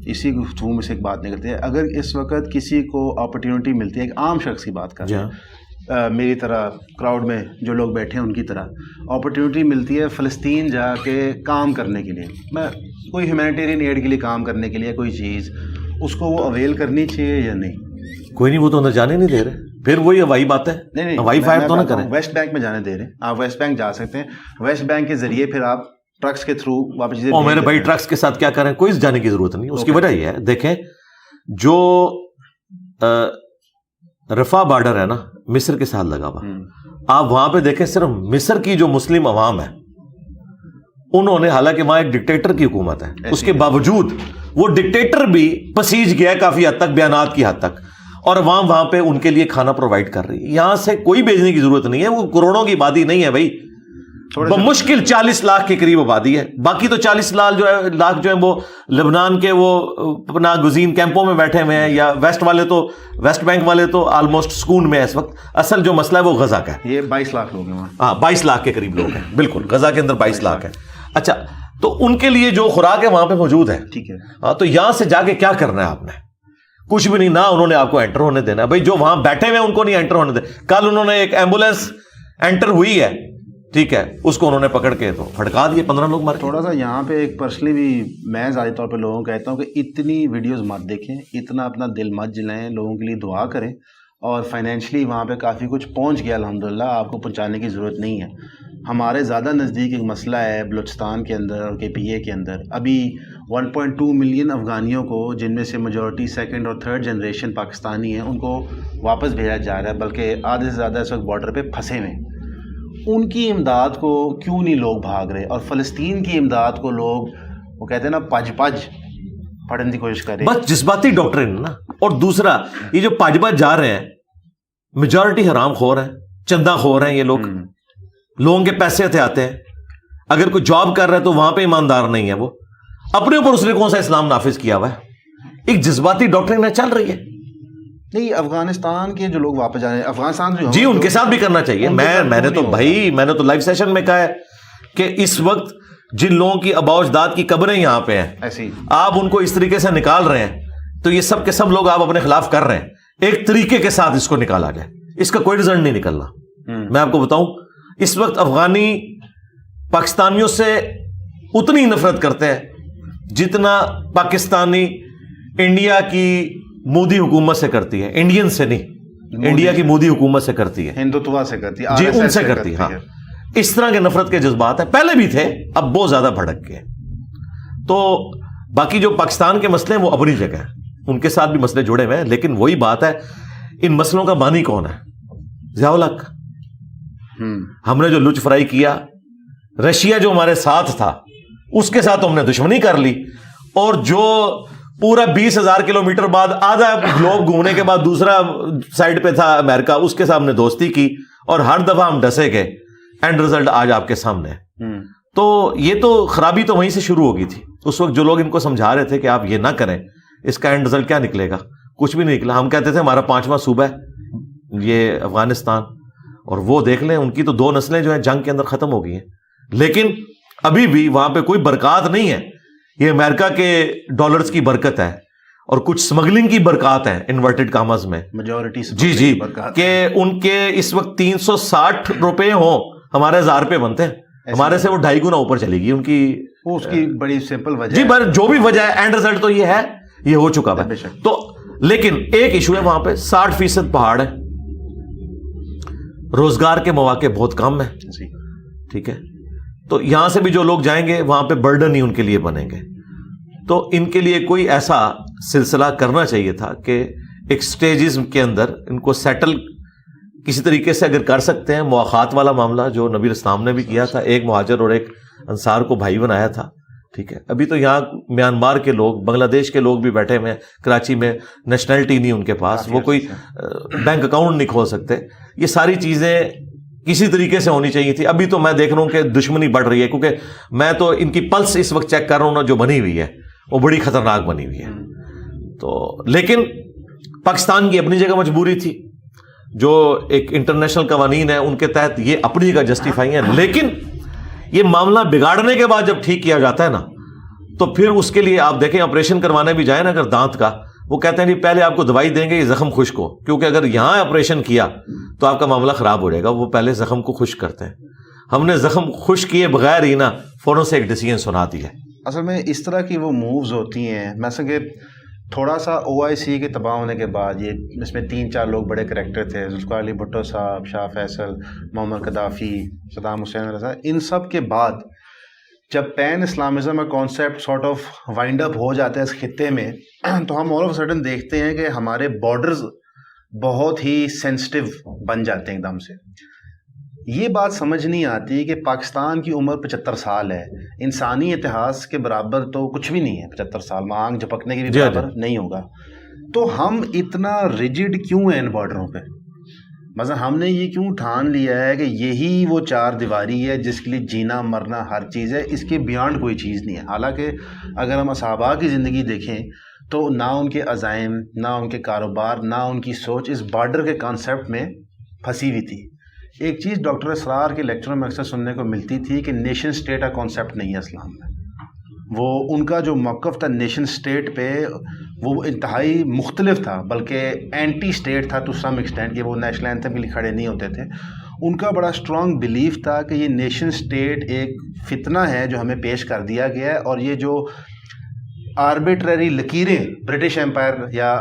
اسی گفتگو میں سے ایک بات نکلتی ہے, اگر اس وقت کسی کو اپرچونٹی ملتی ہے, ایک عام شخص کی بات کر رہے ہیں, میری طرح کراؤڈ میں جو لوگ بیٹھے ہیں ان کی طرح, اپرچونٹی ملتی ہے فلسطین جا کے کام کرنے کے لیے, میں کوئی ہیومینیٹیرین ایڈ کے لیے کام کرنے کے لیے کوئی چیز, اس کو وہ اویل کرنی چاہیے یا نہیں؟ کوئی نہیں, وہ تو اندر جانے نہیں دے رہے. پھر وہی ہوائی بات ہے, نہیں ہوائی فائر تو نہ کریں. ویسٹ بینک میں جانے دے رہے ہیں, آپ ویسٹ بینک جا سکتے ہیں, ویسٹ بینک کے ذریعے پھر آپ ٹرکس کے تھرو واپس چیزیں. میرے بھائی ٹرکس کے ساتھ کیا کریں, کوئی جانے کی ضرورت نہیں. اس کی وجہ یہ ہے, دیکھیں جو رفح بارڈر ہے نا مصر کے ساتھ لگا ہوا, آپ وہاں پہ دیکھیں صرف مصر کی جو مسلم عوام ہے انہوں نے, حالانکہ وہاں ایک ڈکٹیٹر کی حکومت ہے, اس کے باوجود وہ ڈکٹیٹر بھی پسیج گیا ہے کافی حد تک, بیانات کی حد تک, اور عوام وہاں پہ ان کے لیے کھانا پرووائڈ کر رہی ہے. یہاں سے کوئی بھیجنے کی ضرورت نہیں ہے, وہ کروڑوں کی آبادی نہیں ہے بھائی, بمشکل 40 لاکھ کے قریب آبادی ہے. باقی تو 40 لاکھ جو ہے وہ لبنان کے وہ پناہ گزین کیمپوں میں بیٹھے ہوئے ہیں, یا ویسٹ بینک والے تو آلموسٹ سکون میں ہے اس وقت. اصل جو مسئلہ ہے وہ غزہ کا ہے. یہ 22 لاکھ لوگ ہیں وہاں. ہاں 22 لاکھ کے قریب لوگ ہیں, بالکل غزہ کے اندر 22 لاکھ ہے. اچھا, تو ان کے لیے جو خوراک ہے وہاں پہ موجود ہے. ٹھیک ہے. ہاں, تو یہاں سے جا کے کیا کرنا ہے آپ نے؟ کچھ بھی نہیں, نہ انہوں نے آپ کو انٹر ہونے دینا. بھائی جو وہاں بیٹھے ہوئے ان کو نہیں انٹر ہونے دینا. کل انہوں نے ایک ایمبولینس انٹر ہوئی ہے, ٹھیک ہے, اس کو انہوں نے پکڑ کے تو پھڑکا دیے, 15 لوگ مار. تھوڑا سا یہاں پہ ایک پرسنلی بھی میں ذاتی طور پہ لوگوں کو کہتا ہوں کہ اتنی ویڈیوز مت دیکھیں, اتنا اپنا دل مت جلائیں, لوگوں کے لیے دعا کریں. اور فائنینشلی وہاں پہ کافی کچھ پہنچ گیا الحمدللہ, آپ کو پہنچانے کی ضرورت نہیں ہے. ہمارے زیادہ نزدیک ایک مسئلہ ہے بلوچستان کے اندر اور KPA کے اندر. ابھی 1.2 ملین افغانیوں کو, جن میں سے میجورٹی سیکنڈ اور تھرڈ جنریشن پاکستانی ہیں, ان کو واپس بھیجا جا رہا ہے, بلکہ آدھے سے زیادہ اس وقت بارڈر پہ پھنسے ہوئے. ان کی امداد کو کیوں نہیں لوگ بھاگ رہے؟ اور فلسطین کی امداد کو لوگ, وہ کہتے ہیں نا, پج پڑھنے کی کوشش کر رہے ہیں. بس جذباتی ڈاکٹرن نا. اور دوسرا یہ جو پج جا رہے ہیں, میجورٹی حرام خور ہیں, چندہ خور ہیں یہ لوگ, لوگوں کے پیسے ہتھے آتے ہیں. اگر کوئی جاب کر رہا ہے تو وہاں پہ ایماندار نہیں ہے, وہ اپنے اوپر اس نے کون سا اسلام نافذ کیا ہوا ہے؟ ایک جذباتی ڈاکٹرن چل رہی ہے. نہیں, افغانستان کے جو لوگ واپس جا رہے ہیں, افغانستان جو, جی ان کے ساتھ بھی کرنا چاہیے. میں نے تو لائیو سیشن میں کہا ہے کہ اس وقت جن لوگوں کی آباء و اجداد کی قبریں یہاں پہ ہیں, ایسی آپ ان کو اس طریقے سے نکال رہے ہیں, تو یہ سب کے سب لوگ آپ اپنے خلاف کر رہے ہیں. ایک طریقے کے ساتھ اس کو نکالا جائے, اس کا کوئی رزلٹ نہیں نکلنا. میں آپ کو بتاؤں, اس وقت افغانی پاکستانیوں سے اتنی نفرت کرتے ہیں جتنا پاکستانی انڈیا کی مودی حکومت سے کرتی ہے. انڈین سے نہیں, انڈیا کی مودی حکومت سے کرتی ہے, ہندوتوا سے کرتی ہے, جی ان سے کرتی ہے. ہاں, اس طرح کے نفرت کے جذبات ہیں, پہلے بھی تھے, اب بہت زیادہ بھڑک گئے. تو باقی جو پاکستان کے مسئلے ہیں وہ اپنی جگہ ہیں, ان کے ساتھ بھی مسئلے جڑے ہوئے ہیں, لیکن وہی بات ہے, ان مسئلوں کا بانی کون ہے؟ ضیاء الحق. ہم نے جو لچ فرائی کیا, رشیا جو ہمارے ساتھ تھا اس کے ساتھ ہم نے دشمنی کر لی, اور جو پورا 20,000 کلومیٹر بعد آدھا گلوب گھومنے کے بعد دوسرا سائڈ پہ تھا امریکہ, اس کے ساتھ ہم نے دوستی کی, اور ہر دفعہ ہم ڈسے گئے. اینڈ رزلٹ آج آپ کے سامنے ہے. تو یہ تو خرابی تو وہیں سے شروع ہو گئی تھی. اس وقت جو لوگ ان کو سمجھا رہے تھے کہ آپ یہ نہ کریں, اس کا اینڈ رزلٹ کیا نکلے گا؟ کچھ بھی نہیں نکلا. ہم کہتے تھے ہمارا 5واں صوبہ ہے یہ افغانستان, اور وہ دیکھ لیں ان کی تو 2 نسلیں جو ہیں جنگ کے اندر ختم ہو گئی ہیں, لیکن ابھی بھی وہاں پہ کوئی برکات نہیں ہے. یہ امریکہ کے ڈالرز کی برکت ہے, اور کچھ سمگلنگ کی برکات ہیں انورٹڈ کامز میں, میجورٹی. جی کہ ان کے اس وقت 360 روپے ہوں, ہمارے 1000 روپے بنتے ہیں, ہمارے سے وہ 2.5 گنا اوپر چلے گی ان کی. اس کی بڑی سمپل وجہ جی, پر جو بھی وجہ ہے, اینڈ رزلٹ تو یہ ہے, یہ ہو چکا ہے. تو لیکن ایک ایشو ہے وہاں پہ, 60% پہاڑ ہے, روزگار کے مواقع بہت کم ہے. ٹھیک ہے, تو یہاں سے بھی جو لوگ جائیں گے وہاں پہ برڈن ہی ان کے لیے بنیں گے. تو ان کے لیے کوئی ایسا سلسلہ کرنا چاہیے تھا کہ ایک سٹیجز کے اندر ان کو سیٹل کسی طریقے سے اگر کر سکتے ہیں. مواخات والا معاملہ جو نبی اسلام نے بھی کیا تھا, ایک مہاجر اور ایک انصار کو بھائی بنایا تھا. ٹھیک ہے, ابھی تو یہاں میانمار کے لوگ, بنگلہ دیش کے لوگ بھی بیٹھے ہوئے ہیں کراچی میں, نیشنلٹی نہیں ان کے پاس, وہ کوئی بینک اکاؤنٹ نہیں کھول سکتے. یہ ساری چیزیں کسی طریقے سے ہونی چاہیے تھی. ابھی تو میں دیکھ رہا ہوں کہ دشمنی بڑھ رہی ہے, کیونکہ میں تو ان کی پلس اس وقت چیک کر رہا ہوں نا, جو بنی ہوئی ہے وہ بڑی خطرناک بنی ہوئی ہے. تو لیکن پاکستان کی اپنی جگہ مجبوری تھی, جو ایک انٹرنیشنل قوانین ہے ان کے تحت یہ اپنی جگہ جسٹیفائی ہے. لیکن یہ معاملہ بگاڑنے کے بعد جب ٹھیک کیا جاتا ہے نا, تو پھر اس کے لیے آپ دیکھیں آپریشن کروانے بھی جائیں نا اگر دانت کا, وہ کہتے ہیں جی پہلے آپ کو دوائی دیں گے یہ زخم خشک ہو, کیونکہ اگر یہاں آپریشن کیا تو آپ کا معاملہ خراب ہو جائے گا. وہ پہلے زخم کو خشک کرتے ہیں. ہم نے زخم خشک کیے بغیر ہی نا فوراً سے ایک ڈیسیژن سنا دی ہے. اصل میں اس طرح کی وہ مووز ہوتی ہیں, مثلا کہ تھوڑا سا OIC کے تباہ ہونے کے بعد, یہ اس میں 3-4 لوگ بڑے کریکٹر تھے, ذوالفقار علی بھٹو صاحب, شاہ فیصل, محمد قذافی, صدام حسین رضا, ان سب کے بعد جب پین اسلامزم کا کانسیپٹ سارٹ آف وائنڈ اپ ہو جاتا ہے اس خطے میں, تو ہم آل آف سڈن دیکھتے ہیں کہ ہمارے بارڈرز بہت ہی سینسٹیو بن جاتے ہیں ایک دم سے. یہ بات سمجھ نہیں آتی کہ پاکستان کی عمر 75 سال ہے, انسانی اتہاس کے برابر تو کچھ بھی نہیں ہے 75 سال, آنکھ جھپکنے کے بھی برابر نہیں ہوگا. تو ہم اتنا ریجڈ کیوں ہیں ان بارڈروں پہ؟ مثلا ہم نے یہ کیوں ٹھان لیا ہے کہ یہی وہ چار دیواری ہے جس کے لیے جینا مرنا ہر چیز ہے, اس کے بیانڈ کوئی چیز نہیں ہے. حالانکہ اگر ہم صحابہ کی زندگی دیکھیں تو نہ ان کے عزائم, نہ ان کے کاروبار, نہ ان کی سوچ اس بارڈر کے کانسیپٹ میں پھنسی ہوئی تھی. ایک چیز ڈاکٹر اسرار کے لیکچروں میں اکثر سننے کو ملتی تھی کہ نیشن اسٹیٹ کا کانسیپٹ نہیں ہے اسلام میں. وہ ان کا جو موقف تھا نیشن اسٹیٹ پہ وہ انتہائی مختلف تھا, بلکہ اینٹی اسٹیٹ تھا ٹو سم ایکسٹینٹ, کہ وہ نیشنل اینتھم کے لیے کھڑے نہیں ہوتے تھے. ان کا بڑا اسٹرانگ بلیف تھا کہ یہ نیشن اسٹیٹ ایک فتنہ ہے جو ہمیں پیش کر دیا گیا ہے, اور یہ جو آربیٹری لکیریں برٹش امپائر یا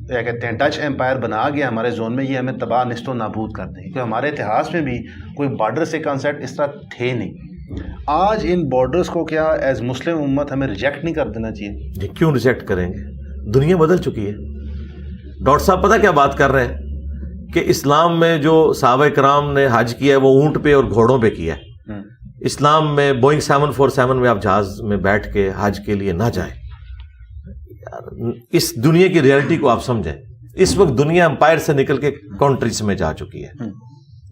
کیا کہتے ہیں ڈچ امپائر بنا گیا ہمارے زون میں, یہ ہمیں تباہ نست و نابود کر دیں. کیونکہ ہمارے اتہاس میں بھی کوئی بارڈر سے کانسیپٹ اس طرح تھے نہیں. آج ان بارڈرز کو کیا ایز مسلم امت ہمیں ریجیکٹ نہیں کر دینا چاہیے؟ کیوں ریجیکٹ کریں گے؟ دنیا بدل چکی ہے. ڈاکٹر صاحب پتہ کیا بات کر رہے ہیں کہ اسلام میں جو صحابہ کرام نے حج کیا ہے وہ اونٹ پہ اور گھوڑوں پہ کیا ہے. اسلام میں بوئنگ 747 میں آپ جہاز میں بیٹھ کے حج کے لیے نہ جائیں. اس دنیا کی ریئلٹی کو آپ سمجھیں. اس وقت دنیا امپائر سے نکل کے کنٹریز میں جا چکی ہے.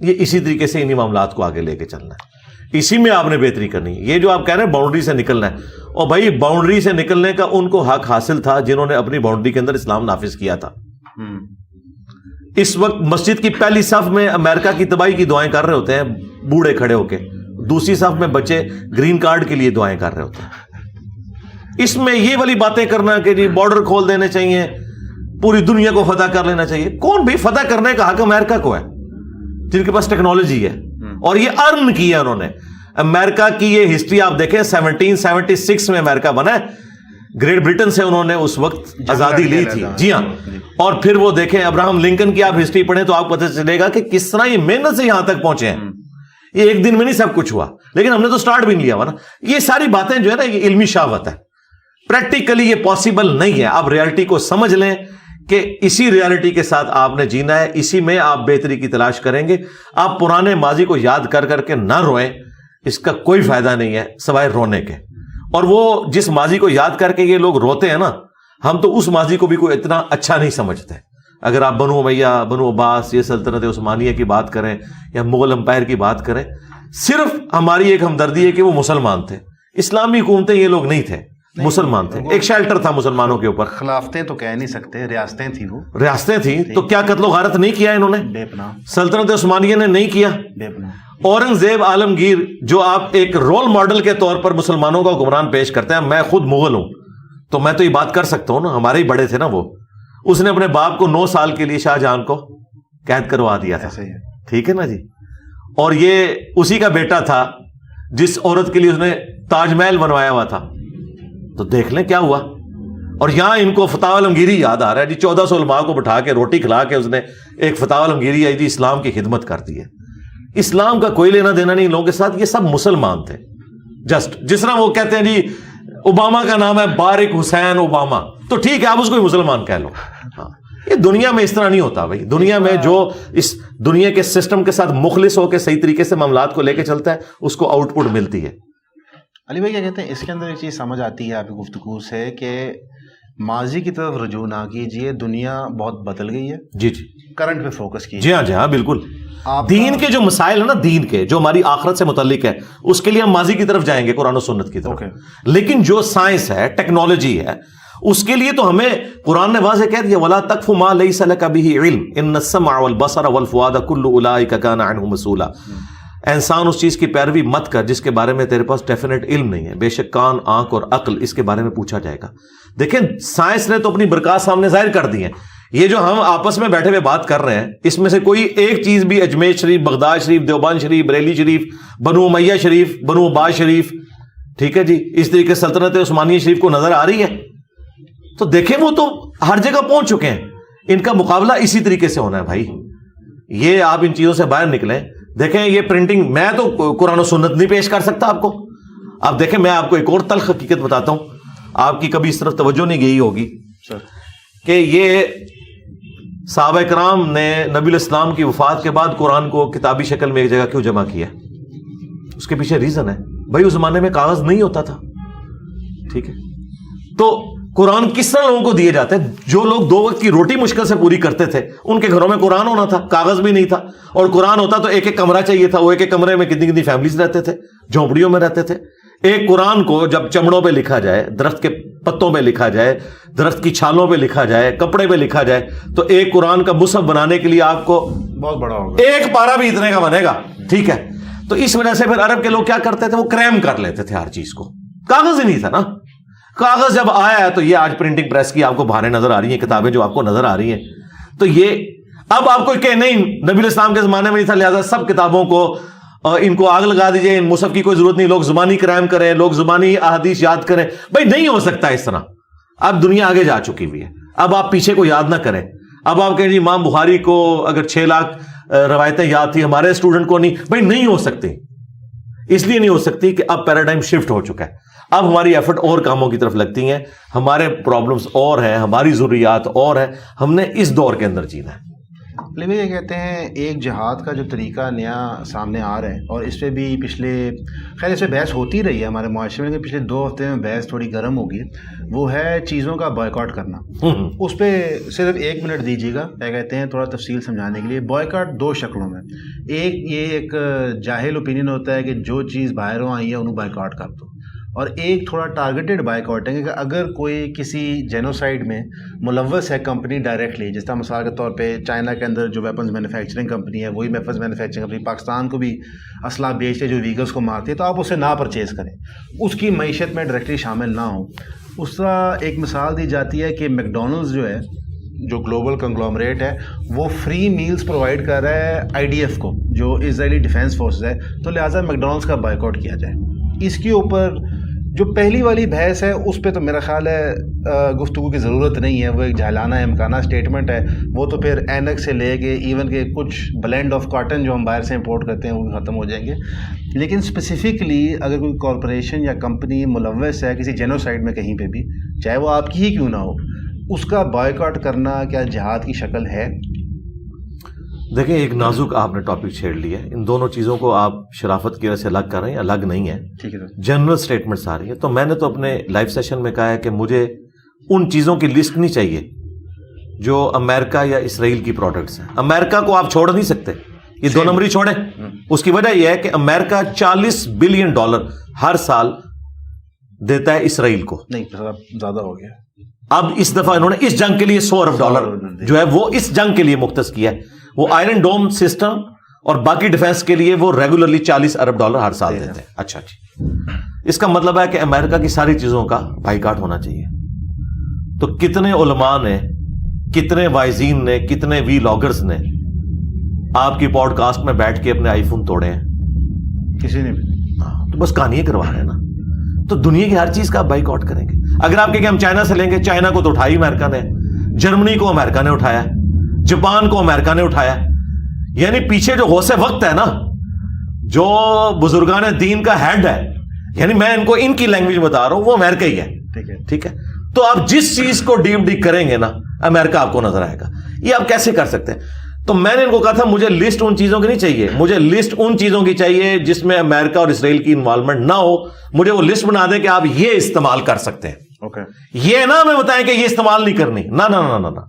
یہ اسی طریقے سے انہی معاملات کو آگے لے کے چلنا ہے, اسی میں آپ نے بہتری کرنی ہے. یہ جو آپ کہہ رہے ہیں باؤنڈری سے نکلنا ہے, اور بھائی باؤنڈری سے نکلنے کا ان کو حق حاصل تھا جنہوں نے اپنی باؤنڈری کے اندر اسلام نافذ کیا تھا. اس وقت مسجد کی پہلی صف میں امریکہ کی تباہی کی دعائیں کر رہے ہوتے ہیں بوڑھے کھڑے ہو کے, دوسری صف میں بچے گرین کارڈ کے لیے دعائیں کر رہے ہوتے ہیں. اس میں یہ والی باتیں کرنا کہ جی بارڈر کھول دینے چاہیے, پوری دنیا کو فتح کر لینا چاہیے. کون بھی فتح کرنے کا حق امریکہ کو ہے جن کے پاس ٹیکنالوجی ہے اور یہ ارن کیا انہوں نے. امریکہ کی یہ ہسٹری آپ دیکھیں, 1776 میں امریکہ بنا ہے, گریٹ برٹن سے انہوں نے اس وقت آزادی لی تھی. جی ہاں, اور پھر وہ دیکھیں ابراہم لنکن کی آپ ہسٹری پڑھیں تو آپ کو پتہ چلے گا کہ کس طرح یہ محنت سے یہاں تک پہنچے ہیں. یہ ایک دن میں نہیں سب کچھ ہوا, لیکن ہم نے تو سٹارٹ بھی نہیں لیا ہوا نا. یہ ساری باتیں جو ہے نا یہ علمی شہوت ہے, پریکٹیکلی یہ پاسبل نہیں ہے. آپ ریالٹی کو سمجھ لیں کہ اسی ریالٹی کے ساتھ آپ نے جینا ہے, اسی میں آپ بہتری کی تلاش کریں گے. آپ پرانے ماضی کو یاد کر کر کے نہ روئیں, اس کا کوئی فائدہ نہیں ہے سوائے رونے کے. اور وہ جس ماضی کو یاد کر کے یہ لوگ روتے ہیں نا, ہم تو اس ماضی کو بھی کوئی اتنا اچھا نہیں سمجھتے. اگر آپ بنو امیہ, بنو عباس, یہ سلطنت عثمانیہ کی بات کریں یا مغل امپائر کی بات کریں, صرف ہماری ایک ہمدردی ہے کہ وہ مسلمان تھے. اسلامی حکومتیں یہ لوگ نہیں تھے, مسلمان تھے. ایک شیلٹر تھا مسلمانوں کے اوپر. خلافتیں تو کہہ نہیں سکتے, ریاستیں تھیں, وہ ریاستیں تھیں. تو کیا قتل و غارت نہیں کیا انہوں نے؟ بے پناہ. سلطنت عثمانیہ نے نہیں کیا. بے پناہ. اورنگزیب عالمگیر جو آپ ایک رول ماڈل کے طور پر مسلمانوں کا حکمران پیش کرتے ہیں, میں خود مغل ہوں تو میں تو یہ بات کر سکتا ہوں نا, ہمارے ہی بڑے تھے نا وہ. اس نے اپنے باپ کو 9 سال کے لیے شاہ جہاں کو قید کروا دیا تھا. ٹھیک ہے نا جی. اور یہ اسی کا بیٹا تھا جس عورت کے لیے اس نے تاج محل بنوایا ہوا تھا. تو دیکھ لیں کیا ہوا. اور یہاں ان کو فتح عالمگیری یاد آ رہا ہے جی. 1400 علماء کو بٹھا کے روٹی کھلا کے اس نے ایک فتح عالمگیری آئی جی, اسلام کی خدمت کر دی ہے. اسلام کا کوئی لینا دینا نہیں لوگوں کے ساتھ. یہ سب مسلمان تھے. جسٹ جس طرح وہ کہتے ہیں جی اوباما کا نام ہے بارک حسین اوباما, تو ٹھیک ہے آپ اس کو مسلمان کہہ لو. ہاں, یہ دنیا میں اس طرح نہیں ہوتا بھائی. دنیا میں جو اس دنیا کے سسٹم کے ساتھ مخلص ہو کے صحیح طریقے سے معاملات کو لے کے چلتا ہے اس کو آؤٹ پٹ ملتی ہے. علی بھائی کیا کہتے ہیں, اس کے اندر ایک چیز سمجھ آتی ہے آپ کی گفتگو سے کہ ماضی کی طرف رجوع نہ کیجیے, دنیا بہت بدل گئی ہے. جی جی, کرنٹ پہ فوکس کیجیے. جی ہاں جی ہاں بالکل. دین کے جو مسائل ہیں نا, دین کے جو ہماری آخرت سے متعلق ہے, اس کے لیے ہم ماضی کی طرف جائیں گے, قرآن و سنت کی طرف. لیکن جو سائنس ہے, ٹیکنالوجی ہے, اس کے لیے تو ہمیں قرآن نے واضح کہہ دیا وَلَا تَقْفُ مَا لَيْسَ لَكَ بِهِ عِلْمٌ إِنَّ السَّمْعَ وَالْبَصَرَ وَالْفُؤَادَ كُلُّ أُولَٰئِكَ كَانَ عَنْهُ مَسْئُولًا. انسان اس چیز کی پیروی مت کر جس کے بارے میں تیرے پاس ڈیفینیٹ علم نہیں ہے, بے شک کان, آنکھ اور عقل اس کے بارے میں پوچھا جائے گا. دیکھیں سائنس نے تو اپنی برکات سامنے ظاہر کر دی ہیں. یہ جو ہم آپس میں بیٹھے ہوئے بات کر رہے ہیں, اس میں سے کوئی ایک چیز بھی اجمیر شریف, بغداد شریف, دیوبند شریف, بریلی شریف, بنو امیہ شریف, بنو عباس شریف, ٹھیک ہے جی, اس طریقے سلطنت عثمانیہ شریف کو نظر آ رہی ہے؟ تو دیکھیں وہ تو ہر جگہ پہنچ چکے ہیں. ان کا مقابلہ اسی طریقے سے ہونا ہے بھائی. یہ آپ ان چیزوں سے باہر نکلیں. دیکھیں یہ پرنٹنگ, میں تو قرآن و سنت نہیں پیش کر سکتا آپ کو. آپ دیکھیں میں آپ کو ایک اور تلخ حقیقت بتاتا ہوں, آپ کی کبھی اس طرف توجہ نہیں گئی ہوگی کہ یہ صحابہ کرام نے نبی الاسلام کی وفات کے بعد قرآن کو کتابی شکل میں ایک جگہ کیوں جمع کیا؟ اس کے پیچھے ریزن ہے بھائی اس زمانے میں کاغذ نہیں ہوتا تھا، ٹھیک ہے؟ تو قرآن کس طرح لوگوں کو دیے جاتے ہیں؟ جو لوگ 2 وقت کی روٹی مشکل سے پوری کرتے تھے ان کے گھروں میں قرآن ہونا تھا، کاغذ بھی نہیں تھا، اور قرآن ہوتا تو ایک ایک کمرہ چاہیے تھا، وہ ایک ایک کمرے میں کتنی فیملیز رہتے تھے، جھونپڑیوں میں رہتے تھے۔ ایک قرآن کو جب چمڑوں پہ لکھا جائے، درخت کے پتوں پہ لکھا جائے، درخت کی چھالوں پہ لکھا جائے، کپڑے پہ لکھا جائے، تو ایک قرآن کا مصحف بنانے کے لیے آپ کو بہت بڑا ہوگا، ایک پارہ بھی اتنے کا بنے گا، ٹھیک ہے؟ تو اس وجہ سے پھر عرب کے لوگ کیا کرتے تھے؟ وہ کریم کر لیتے تھے ہر چیز کو، کاغذ ہی نہیں تھا نا۔ کاغذ جب آیا ہے تو یہ آج پرنٹنگ پریس کی آپ کو بہاریں نظر آ رہی ہیں، کتابیں جو آپ کو نظر آ رہی ہیں، تو یہ اب آپ کو کہ نہیں نبی الاسلام کے زمانے میں نہیں تھا لہذا سب کتابوں کو ان کو آگ لگا دیجئے، ان مصحف کی کوئی ضرورت نہیں، لوگ زبانی کرائم کریں، لوگ زبانی احادیث یاد کریں۔ بھائی نہیں ہو سکتا اس طرح، اب دنیا آگے جا چکی ہوئی ہے، اب آپ پیچھے کو یاد نہ کریں۔ اب آپ کہیں جی امام بخاری کو اگر 6 لاکھ روایتیں یاد تھی، ہمارے اسٹوڈنٹ کو نہیں، بھائی نہیں ہو سکتی، اس لیے نہیں ہو سکتی کہ اب پیراڈائم شفٹ ہو چکا ہے، اب ہماری ایفرٹ اور کاموں کی طرف لگتی ہیں، ہمارے پرابلمز اور ہیں، ہماری ضروریات اور ہیں، ہم نے اس دور کے اندر جینا ہے۔ لیکن یہ کہتے ہیں ایک جہاد کا جو طریقہ نیا سامنے آ رہا ہے، اور اس پہ بھی پچھلے خیر اس پہ بحث ہوتی رہی ہے ہمارے معاشرے میں، کہ پچھلے 2 ہفتے میں بحث تھوڑی گرم ہوگی، وہ ہے چیزوں کا بائیکاٹ کرنا۔ اس پہ صرف 1 منٹ دیجیے گا، کیا کہتے ہیں تھوڑا تفصیل سمجھانے کے لیے۔ بائیکاٹ 2 شکلوں میں، ایک جاہل اوپینین ہوتا ہے کہ جو چیز باہروں آئی ہے انہوں بائیکاٹ کر دو، اور ایک تھوڑا ٹارگیٹڈ بائیکاٹ ہے کہ اگر کوئی کسی جینوسائڈ میں ملوث ہے کمپنی ڈائریکٹلی، جس طرح مثال کے طور پہ چائنا کے اندر جو ویپنز مینوفیکچرنگ کمپنی ہے، وہی ویپنز مینوفیکچرنگ کمپنی پاکستان کو بھی اسلحہ بیچتے جو ویگلز کو مارتی ہے، تو آپ اسے نہ پرچیز کریں، اس کی معیشت میں ڈائریکٹلی شامل نہ ہوں۔ اس طرح ایک مثال دی جاتی ہے کہ میکڈونلڈز جو ہے، جو گلوبل کنگلومریٹ ہے، وہ فری میلز پرووائڈ کر رہا ہے IDF کو، جو اسرائیلی ڈیفینس فورسز ہے، تو لہٰذا میکڈونلڈز کا بائیکاٹ کیا جائے۔ اس کے اوپر جو پہلی والی بحث ہے اس پہ تو میرا خیال ہے گفتگو کی ضرورت نہیں ہے، وہ ایک جہلانہ امکانہ اسٹیٹمنٹ ہے، وہ تو پھر اینک سے لے کے ایون کہ کچھ بلینڈ آف کاٹن جو ہم باہر سے امپورٹ کرتے ہیں وہ بھی ختم ہو جائیں گے۔ لیکن اسپیسیفکلی اگر کوئی کارپوریشن یا کمپنی ملوث ہے کسی جینوسائڈ میں کہیں پہ بھی، چاہے وہ آپ کی ہی کیوں نہ ہو، اس کا بائیکاٹ کرنا کیا جہاد کی شکل ہے؟ دیکھیں ایک نازک آپ نے ٹاپک چھیڑ لیا ہے، ان دونوں چیزوں کو آپ شرافت کی وجہ سے الگ کر رہے ہیں، الگ نہیں ہے، ٹھیک ہے سر۔ جنرل سٹیٹمنٹس آ رہی ہیں، تو میں نے تو اپنے لائیو سیشن میں کہا ہے کہ مجھے ان چیزوں کی لسٹ نہیں چاہیے جو امریکہ یا اسرائیل کی پروڈکٹس ہیں۔ امریکہ کو آپ چھوڑ نہیں سکتے، یہ 2 نمبری چھوڑیں۔ اس کی وجہ یہ ہے کہ امریکہ $40 بلین ہر سال دیتا ہے اسرائیل کو، نہیں زیادہ ہو گیا، اب اس دفعہ انہوں نے اس جنگ کے لیے $100 ارب جو ہے وہ اس جنگ کے لیے مختص کیا ہے۔ وہ آئرن ڈوم سسٹم اور باقی ڈیفنس کے لیے وہ ریگولرلی $40 ارب ہر سال دیتے ہیں۔ اچھا جی، اس کا مطلب ہے کہ امریکہ کی ساری چیزوں کا بائیکاٹ ہونا چاہیے۔ تو کتنے علماء نے، کتنے وائزین نے، کتنے وی لاگرز نے آپ کی پوڈ کاسٹ میں بیٹھ کے اپنے آئی فون توڑے ہیں؟ کسی نے بھی، تو بس کہانیاں کروا رہے ہیں نا۔ تو دنیا کی ہر چیز کا آپ بائیکاٹ کریں گے۔ اگر آپ کہیں کہ ہم چائنا سے لیں گے، چائنا کو تو اٹھائی امریکہ نے، جرمنی کو امریکہ نے اٹھایا، جاپان کو امریکہ نے اٹھایا، یعنی پیچھے جو غوث وقت ہے نا، جو بزرگان دین کا ہیڈ ہے، یعنی میں ان کو ان کی لینگویج بتا رہا ہوں، وہ امریکہ ہی ہے، ٹھیک ہے؟ تو آپ جس چیز کو ڈیپ کریں گے نا، امریکہ آپ کو نظر آئے گا۔ یہ آپ کیسے کر سکتے ہیں؟ تو میں نے ان کو کہا تھا مجھے لسٹ ان چیزوں کی نہیں چاہیے، مجھے لسٹ ان چیزوں کی چاہیے جس میں امریکہ اور اسرائیل کی انوالومنٹ نہ ہو۔ مجھے وہ لسٹ بنا دیں کہ آپ یہ استعمال کر سکتے ہیں، یہ نہ ہمیں بتائیں کہ یہ استعمال نہیں کرنی، نہ نہ نہ نہ،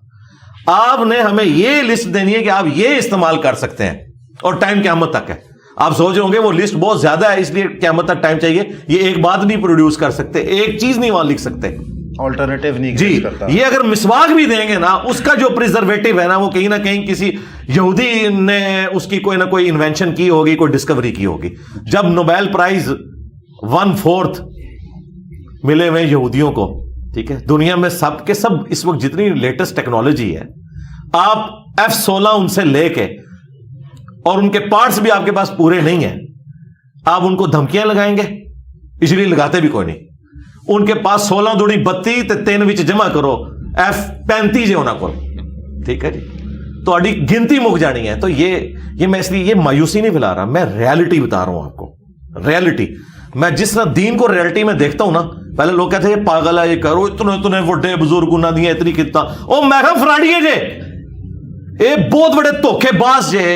آپ نے ہمیں یہ لسٹ دینی ہے کہ آپ یہ استعمال کر سکتے ہیں، اور ٹائم قیامت تک ہے۔ آپ سوچ رہے ہوں گے وہ لسٹ بہت زیادہ ہے اس لیے قیامت تک ٹائم چاہیے، یہ ایک بات نہیں پروڈیوس کر سکتے، ایک چیز نہیں وہاں لکھ سکتے، آلٹرنیٹیو نہیں جی۔ کرتا۔ یہ اگر مسواک بھی دیں گے نا، اس کا جو پریزرویٹو ہے نا، وہ کہیں نہ کہیں کسی یہودی نے اس کی کوئی نہ کوئی انوینشن کی ہوگی، کوئی ڈسکوری کی ہوگی۔ جب نوبیل پرائز 1/4 ملے ہوئے یہودیوں کو، ٹھیک ہے، دنیا میں سب کے سب اس وقت جتنی لیٹسٹ ٹیکنالوجی ہے، آپ F-16 ان سے لے کے، اور ان کے پارٹس بھی آپ کے پاس پورے نہیں ہیں، آپ ان کو دھمکیاں لگائیں گے، اس لیے لگاتے بھی کوئی نہیں۔ ان کے پاس 16 دوڑی 32 تے 3 وچ جمع کرو F-35 ہے انہاں کو، ٹھیک ہے جی، تو اڈی گنتی مک جانی ہے۔ تو یہ میں اس لیے یہ مایوسی نہیں پھیلا رہا، میں ریالٹی بتا رہا ہوں آپ کو، ریالٹی۔ میں جس طرح دین کو ریالٹی میں دیکھتا ہوں نا، پہلے لوگ کہتے ہیں یہ پاگل ہے، یہ کرو، اتنے بزرگ نہ دیے اتنی کتنا، او میں کہا فراڈی ہے جے، ਇਹ ਬਹੁਤ ਬੜੇ ਧੋਖੇਬਾਜ਼ ਜੇ,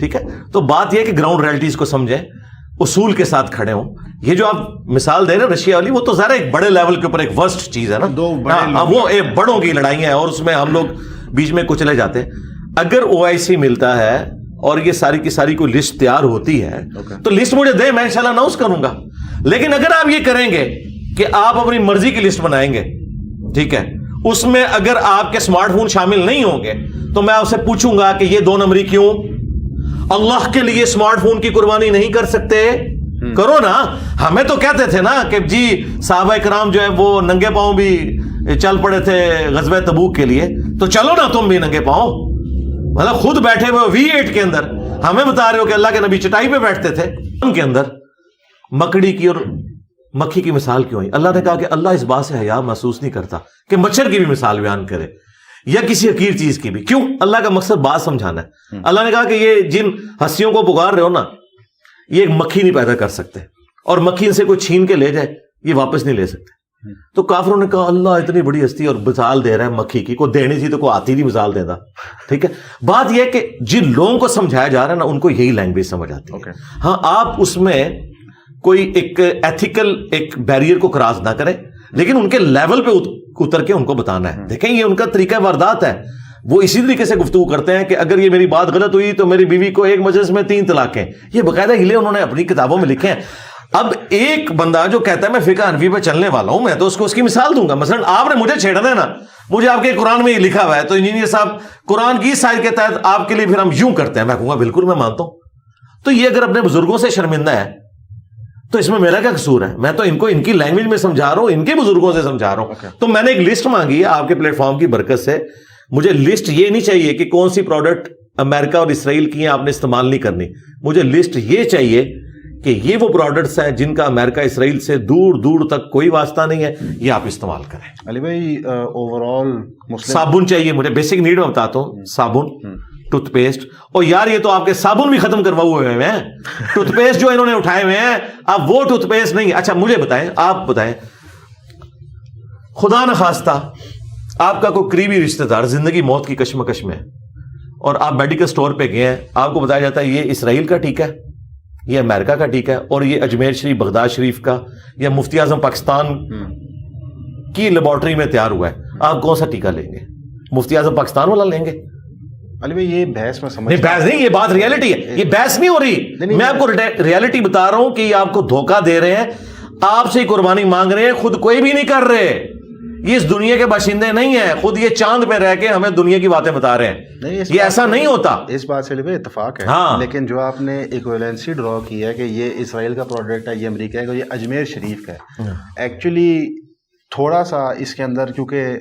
ٹھیک ہے. تو بات یہ کہ گراؤنڈ ریالٹیز کو سمجھیں, اصول کے ساتھ کھڑے ہوں. یہ جو آپ مثال دے رہے ہیں رشیا والی, وہ تو ذرا ایک بڑے لیول کے اوپر ایک ورسٹ چیز ہے نا, وہ ایک بڑوں کی لڑائیاں ہیں اور اس میں ہم لوگ بیچ میں کچلے جاتے ہیں. اگر OIC ملتا ہے اور یہ ساری کی ساری کوئی لسٹ تیار ہوتی ہے تو لسٹ مجھے دیں, میں انشاءاللہ اناؤنس کروں گا. لیکن اگر آپ یہ کریں گے کہ آپ اپنی مرضی کی لسٹ بنائیں گے, ٹھیک ہے, اس میں اگر آپ کے اسمارٹ فون شامل نہیں ہوں گے تو میں آپ سے پوچھوں گا کہ یہ 2 نمبری کیوں؟ اللہ کے لیے اسمارٹ فون کی قربانی نہیں کر سکتے؟ کرو نا. ہمیں تو کہتے تھے نا کہ جی صحابہ کرام جو ہے وہ ننگے پاؤں بھی چل پڑے تھے غزوہ تبوک کے لیے, تو چلو نا تم بھی ننگے پاؤں. مطلب خود بیٹھے ہوئے V8 کے اندر ہمیں بتا رہے ہو کہ اللہ کے نبی چٹائی پہ بیٹھتے تھے. ان کے اندر مکڑی کی اور مکھی کی مثال کیوں ہوئی؟ اللہ نے کہا کہ اللہ اس بات سے حیا محسوس نہیں کرتا کہ مچھر کی بھی مثال بیان کرے یا کسی حقیر چیز کی بھی. کیوں؟ اللہ کا مقصد بات سمجھانا ہے. اللہ نے کہا کہ یہ جن ہستیوں کو پکار رہے ہو نا, یہ ایک مکھی نہیں پیدا کر سکتے, اور مکھی ان سے کوئی چھین کے لے جائے یہ واپس نہیں لے سکتے. تو کافروں نے کہا اللہ اتنی بڑی ہستی اور مثال دے رہا ہے مکھی کی, کو دینی تھی تو کوئی آتی نہیں مثال دینا. ٹھیک ہے, بات یہ کہ جن لوگوں کو سمجھایا جا رہا ہے نا ان کو یہی لینگویج سمجھ آتی ہے. ہاں, آپ اس میں کوئی ایک ایتھیکل ایک بیریئر کو کراس نہ کریں, لیکن ان کے لیول پہ اتر کے ان کو بتانا ہے. دیکھیں یہ ان کا طریقہ واردات ہے, وہ اسی طریقے سے گفتگو کرتے ہیں کہ اگر یہ میری بات غلط ہوئی تو میری بیوی کو ایک مجلس میں 3 طلاقیں. یہ باقاعدہ ہلے انہوں نے اپنی کتابوں میں لکھے ہیں. اب ایک بندہ جو کہتا ہے میں فقہ حنفی پہ چلنے والا ہوں, میں تو اس کو اس کی مثال دوں گا. مثلا آپ نے مجھے چھیڑنا ہے نا, مجھے آپ کے قرآن میں یہ لکھا ہوا ہے تو انجینئر صاحب قرآن کی سائز کے تحت آپ کے لیے پھر ہم یوں کرتے ہیں, میں کہوں گا بالکل میں مانتا ہوں. تو یہ اگر اپنے بزرگوں سے شرمندہ ہے تو اس میں میرا کیا قصور ہے؟ میں تو ان کو ان کی لینگویج میں سمجھا رہا ہوں, ان کے بزرگوں سے سمجھا رہا ہوں. تو میں نے ایک لسٹ مانگی ہے آپ کے پلیٹ فارم کی برکت سے. مجھے لسٹ یہ نہیں چاہیے کہ کون سی پروڈکٹ امریکہ اور اسرائیل کی ہیں آپ نے استعمال نہیں کرنی. مجھے لسٹ یہ چاہیے کہ یہ وہ پروڈکٹس ہیں جن کا امریکہ اسرائیل سے دور دور تک کوئی واسطہ نہیں ہے, یہ آپ استعمال کریں. علی بھائی اوور آل صابن چاہیے مجھے, بیسک نیڈ میں بتاتا ہوں, صابن, ٹوتھ پیسٹ. اور یار یہ تو آپ کے صابن بھی ختم کروا ہوئے ہیں, ٹوتھ پیسٹ جو انہوں نے اٹھائے ہوئے ہیں اب وہ ٹوتھ پیسٹ نہیں. اچھا مجھے بتائیں, آپ بتائیں, خدا نخواستہ آپ کا کوئی قریبی رشتہ دار زندگی موت کی کشمکش میں اور آپ میڈیکل سٹور پہ گئے ہیں, آپ کو بتایا جاتا ہے یہ اسرائیل کا ٹیکہ ہے, یہ امریکہ کا ٹیکہ ہے, اور یہ اجمیر شریف بغداد شریف کا یا مفتی اعظم پاکستان کی لیبارٹری میں تیار ہوا ہے, آپ کون سا ٹیکہ لیں گے؟ مفتی اعظم پاکستان والا لیں گے؟ علی بھائی یہ بحث میں سمجھ نہیں, بحث نہیں, یہ بات ریالٹی ہے, یہ بحث نہیں ہو رہی. میں آپ کو ریالٹی بتا رہا ہوں کہ یہ آپ کو دھوکہ دے رہے ہیں, آپ سے قربانی مانگ رہے ہیں, خود کوئی بھی نہیں کر رہے. یہ اس دنیا کے باشندے نہیں ہیں, خود یہ چاند پہ رہ کے ہمیں دنیا کی باتیں بتا رہے ہیں. یہ ایسا نہیں ہوتا. اس بات سے علی اتفاق ہے, لیکن جو آپ نے ایکویلنسی ڈرا کی ہے کہ یہ اسرائیل کا پروڈکٹ ہے, یہ امریکہ کا, یہ اجمیر شریف کا ہے, ایکچولی تھوڑا سا اس کے اندر, کیونکہ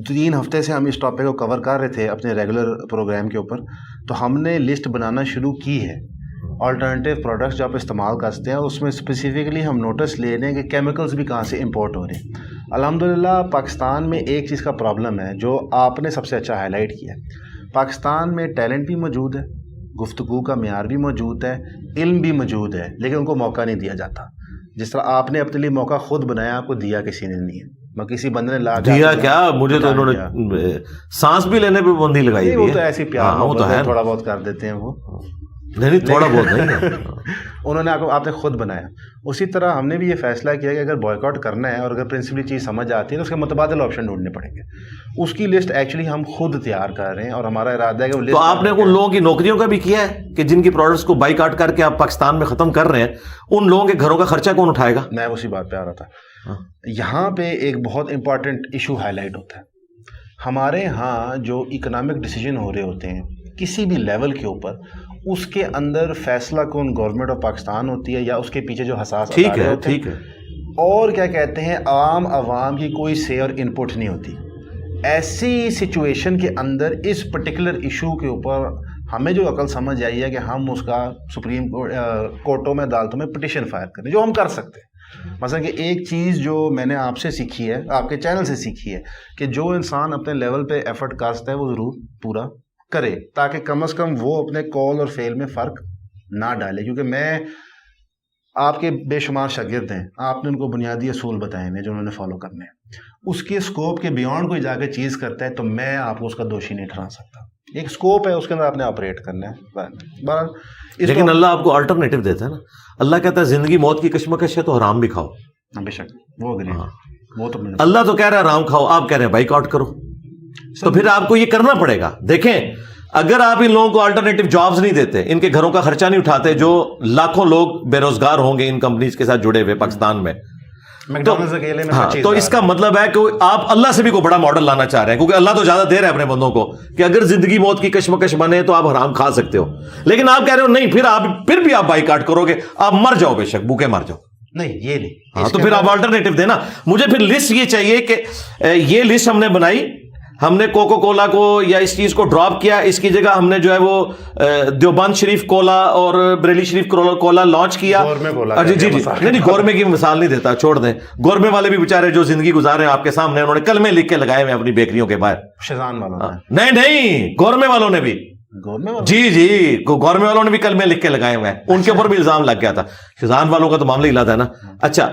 3 ہفتے سے ہم اس ٹاپک کو کور کر رہے تھے اپنے ریگولر پروگرام کے اوپر, تو ہم نے لسٹ بنانا شروع کی ہے آلٹرنیٹیو پروڈکٹس جو آپ استعمال کرتے ہیں. اس میں اسپیسیفکلی ہم نوٹس لے رہے ہیں کہ کیمیکلز بھی کہاں سے امپورٹ ہو رہے ہیں. الحمدللہ پاکستان میں ایک چیز کا پرابلم ہے جو آپ نے سب سے اچھا ہائی لائٹ کیا ہے. پاکستان میں ٹیلنٹ بھی موجود ہے, گفتگو کا معیار بھی موجود ہے, علم بھی موجود ہے, لیکن ان کو موقع نہیں دیا جاتا. جس طرح آپ نے اپنے لیے موقع خود بنایا, آپ کو دیا کسی نے نہیں ہے. میں کسی بندے نے لا دیا کیا, مجھے تو انہوں نے سانس بھی لینے پہ پابندی لگائی. وہ تو ایسی پیار محبت ہے, تھوڑا بہت کر دیتے ہیں وہ, نہیں تھوڑا بہت نہیں. انہوں نے آپ نے خود بنایا. اسی طرح ہم نے بھی یہ فیصلہ کیا کہ اگر بوائیکاٹ کرنا ہے اور اگر پرنسپلی چیز سمجھ آتی ہے تو اس کے متبادل آپشن ڈھونڈنے پڑیں گے. اس کی لسٹ ایکچولی ہم خود تیار کر رہے ہیں, اور ہمارا ارادہ ہے کہ وہ لسٹ. تو آپ نے ان لوگوں کی نوکریوں کا بھی کیا ہے کہ جن کی پروڈکٹس کو بائیکاٹ کر کے آپ پاکستان میں ختم کر رہے ہیں, ان لوگوں کے گھروں کا خرچہ کون اٹھائے گا؟ میں اسی بات پہ آ رہا تھا. یہاں پہ ایک بہت امپورٹنٹ ایشو ہائی لائٹ ہوتا ہے. ہمارے ہاں جو اکنامک ڈیسیجن ہو رہے ہوتے ہیں کسی بھی لیول کے اوپر, اس کے اندر فیصلہ کون گورنمنٹ آف پاکستان ہوتی ہے یا اس کے پیچھے جو حساس ادارے ہوتے ہیں, اور کیا کہتے ہیں عوام کی کوئی سے اور ان پٹ نہیں ہوتی. ایسی سچویشن کے اندر اس پرٹیکولر ایشو کے اوپر ہمیں جو عقل سمجھ آئی ہے کہ ہم اس کا سپریم کورٹوں میں عدالتوں میں پٹیشن فائل کریں, جو ہم کر سکتے ہیں. مثلا کہ ایک چیز جو میں نے آپ سے سیکھی ہے, آپ کے چینل سے سیکھی ہے, کہ جو انسان اپنے لیول پہ ایفرٹ کرتا ہے وہ ضرور پورا کرے, تاکہ کم از کم وہ اپنے کال اور فیل میں فرق نہ ڈالے. کیونکہ میں آپ کے بے شمار شاگرد ہیں, آپ نے ان کو بنیادی اصول بتائے ہیں جو انہوں نے فالو کرنے ہیں. اس کے اسکوپ کے بیانڈ کوئی جا کے چیز کرتا ہے تو میں آپ کو اس کا دوشی نہیں ٹھہرا سکتا. ایک اسکوپ ہے اس کے اندر آپ نے آپریٹ کرنا ہے. بہرحال لیکن اللہ آپ کو آلٹرنیٹو دیتا ہے نا. اللہ کہتا ہے زندگی موت کی کشمکش ہے تو حرام بھی کھاؤ. بے شک وہ وہ تو اللہ تو کہہ رہا ہے حرام کھاؤ, آپ کہہ رہے ہیں بائیک آؤٹ کرو, تو پھر آپ کو یہ کرنا پڑے گا. دیکھیں اگر آپ ان لوگوں کو آلٹرنیٹو جابز نہیں دیتے, ان کے گھروں کا خرچہ نہیں اٹھاتے, جو لاکھوں لوگ بے روزگار ہوں گے ان کمپنیز کے ساتھ جڑے ہوئے پاکستان میں, تو اس کا مطلب ہے کہ آپ اللہ سے بھی کوئی بڑا ماڈل لانا چاہ رہے ہیں, کیونکہ اللہ تو زیادہ دے رہا ہے اپنے بندوں کو کہ اگر زندگی موت کی کشمکش بنے تو آپ حرام کھا سکتے ہو. لیکن آپ کہہ رہے ہو نہیں, پھر بھی آپ بائیکاٹ کرو گے, آپ مر جاؤ, بے شک بھوکے مر جاؤ. نہیں یہ نہیں, ہاں تو پھر آپ آلٹرنیٹو دینا. مجھے پھر لسٹ یہ چاہیے کہ یہ لسٹ ہم نے بنائی, ہم نے کوکو کولا کو یا اس چیز کو ڈراپ کیا, اس کی جگہ ہم نے جو ہے وہ دیوبند شریف کولا اور بریلی شریف کولا لانچ کیا. جی جی جی, نہیں گورمے کی مثال نہیں دیتا, چھوڑ دیں. گورمے والے بھی بیچارے جو زندگی گزارے ہیں آپ کے سامنے, انہوں نے کلمے لکھ کے لگائے ہوئے اپنی بیکریوں کے باہر. شیزان والوں نہیں گورمے والوں نے بھی, جی جی گورمے والوں نے بھی کلمے لکھ کے لگائے ہوئے ہیں, ان کے اوپر بھی الزام لگ گیا تھا. شیزان والوں کا تو معاملہ ہی تھا نا. اچھا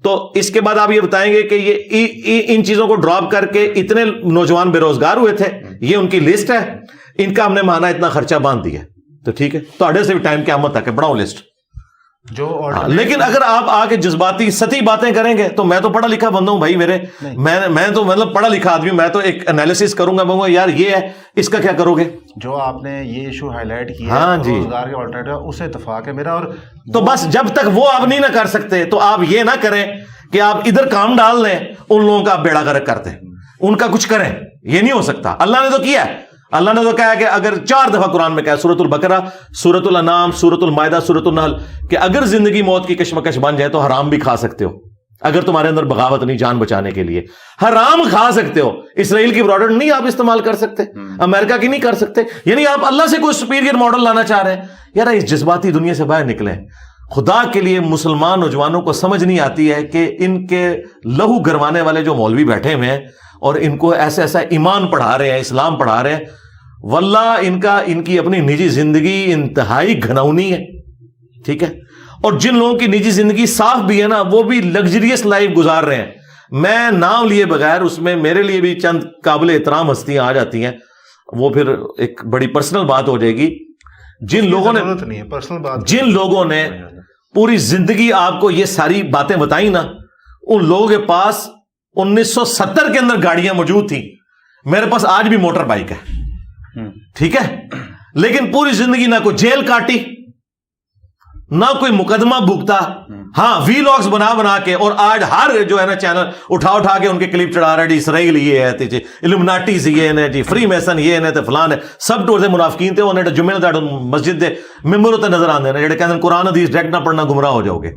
تو اس کے بعد آپ یہ بتائیں گے کہ یہ ان چیزوں کو ڈراپ کر کے اتنے نوجوان بے روزگار ہوئے تھے, یہ ان کی لسٹ ہے, ان کا ہم نے مانا اتنا خرچہ باندھ دیا, تو ٹھیک ہے, تو آڈے سے بھی ٹائم قیامت تک ہے بڑھاؤ لسٹ. لیکن اگر آپ آگے جذباتی سطحی باتیں کریں گے تو میں تو پڑھا لکھا بندہ ہوں بھائی, میں تو مطلب پڑھا لکھا آدمی, میں تو ایک انالیسس کروں گا, بولوں گا یار یہ ہے, اس کا کیا کرو گے. جو آپ نے یہ ایشو ہائی لائٹ کیا, ہاں جی, روزگار کے آلٹرنیٹو, اس سے اتفاق ہے میرا. اور تو بس جب تک وہ آپ نہیں نہ کر سکتے تو آپ یہ نہ کریں کہ آپ ادھر کام ڈال لیں, ان لوگوں کا آپ بیڑا گرک کرتے ہیں, ان کا کچھ کریں, یہ نہیں ہو سکتا. اللہ نے تو کیا ہے, اللہ نے تو کہا کہ اگر 4 دفعہ قرآن میں کہا, سورۃ البقرہ, سورۃ الانعام, سورۃ المائدہ, سورۃ النحل, کہ اگر زندگی موت کی کشمکش بن جائے تو حرام بھی کھا سکتے ہو. اگر تمہارے اندر بغاوت نہیں, جان بچانے کے لیے حرام کھا سکتے ہو. اسرائیل کی پروڈکٹ نہیں آپ استعمال کر سکتے, امریکہ کی نہیں کر سکتے, یعنی آپ اللہ سے کوئی سپیریئر ماڈل لانا چاہ رہے ہیں. یار اس جذباتی دنیا سے باہر نکلیں. خدا کے لیے مسلمان نوجوانوں کو سمجھ نہیں آتی ہے کہ ان کے لہو گروانے والے جو مولوی بیٹھے ہوئے ہیں اور ان کو ایسا ایسا ایمان پڑھا رہے ہیں, اسلام پڑھا رہے ہیں, واللہ ان کی اپنی نجی زندگی انتہائی گھناؤنی ہے. ٹھیک ہے, اور جن لوگوں کی نجی زندگی صاف بھی ہے نا, وہ بھی لگژریس لائف گزار رہے ہیں. میں نام لیے بغیر اس میں میرے لیے بھی چند قابل احترام ہستیاں آ جاتی ہیں, وہ پھر ایک بڑی پرسنل بات ہو جائے گی. جن لوگوں نے پوری زندگی آپ کو یہ ساری باتیں بتائیں نا, ان لوگوں کے پاس 1970 کے اندر گاڑیاں موجود تھیں, میرے پاس آج بھی موٹر بائک ہے. ٹھیک ہے, لیکن پوری زندگی نہ کوئی جیل کاٹی, نہ کوئی مقدمہ بھگتا. ہاں وی لاگز بنا کے, اور آج ہر جو ہے نا چینل اٹھا کے ان کے کلپ چڑھا رہا ہے, جی اسرائیل یہ ہے جی, الومناٹیز یہ ہے جی, فری میسن یہ ہے تے فلان ہے, سب ٹور سے منافقین تھے. انہیں جمعے دے مسجد دے ممبر تے نظر آندے نے جڑے کہندے قرآن حدیث ڈائریکٹ نہ پڑھنا گمراہ ہو جاؤ گے.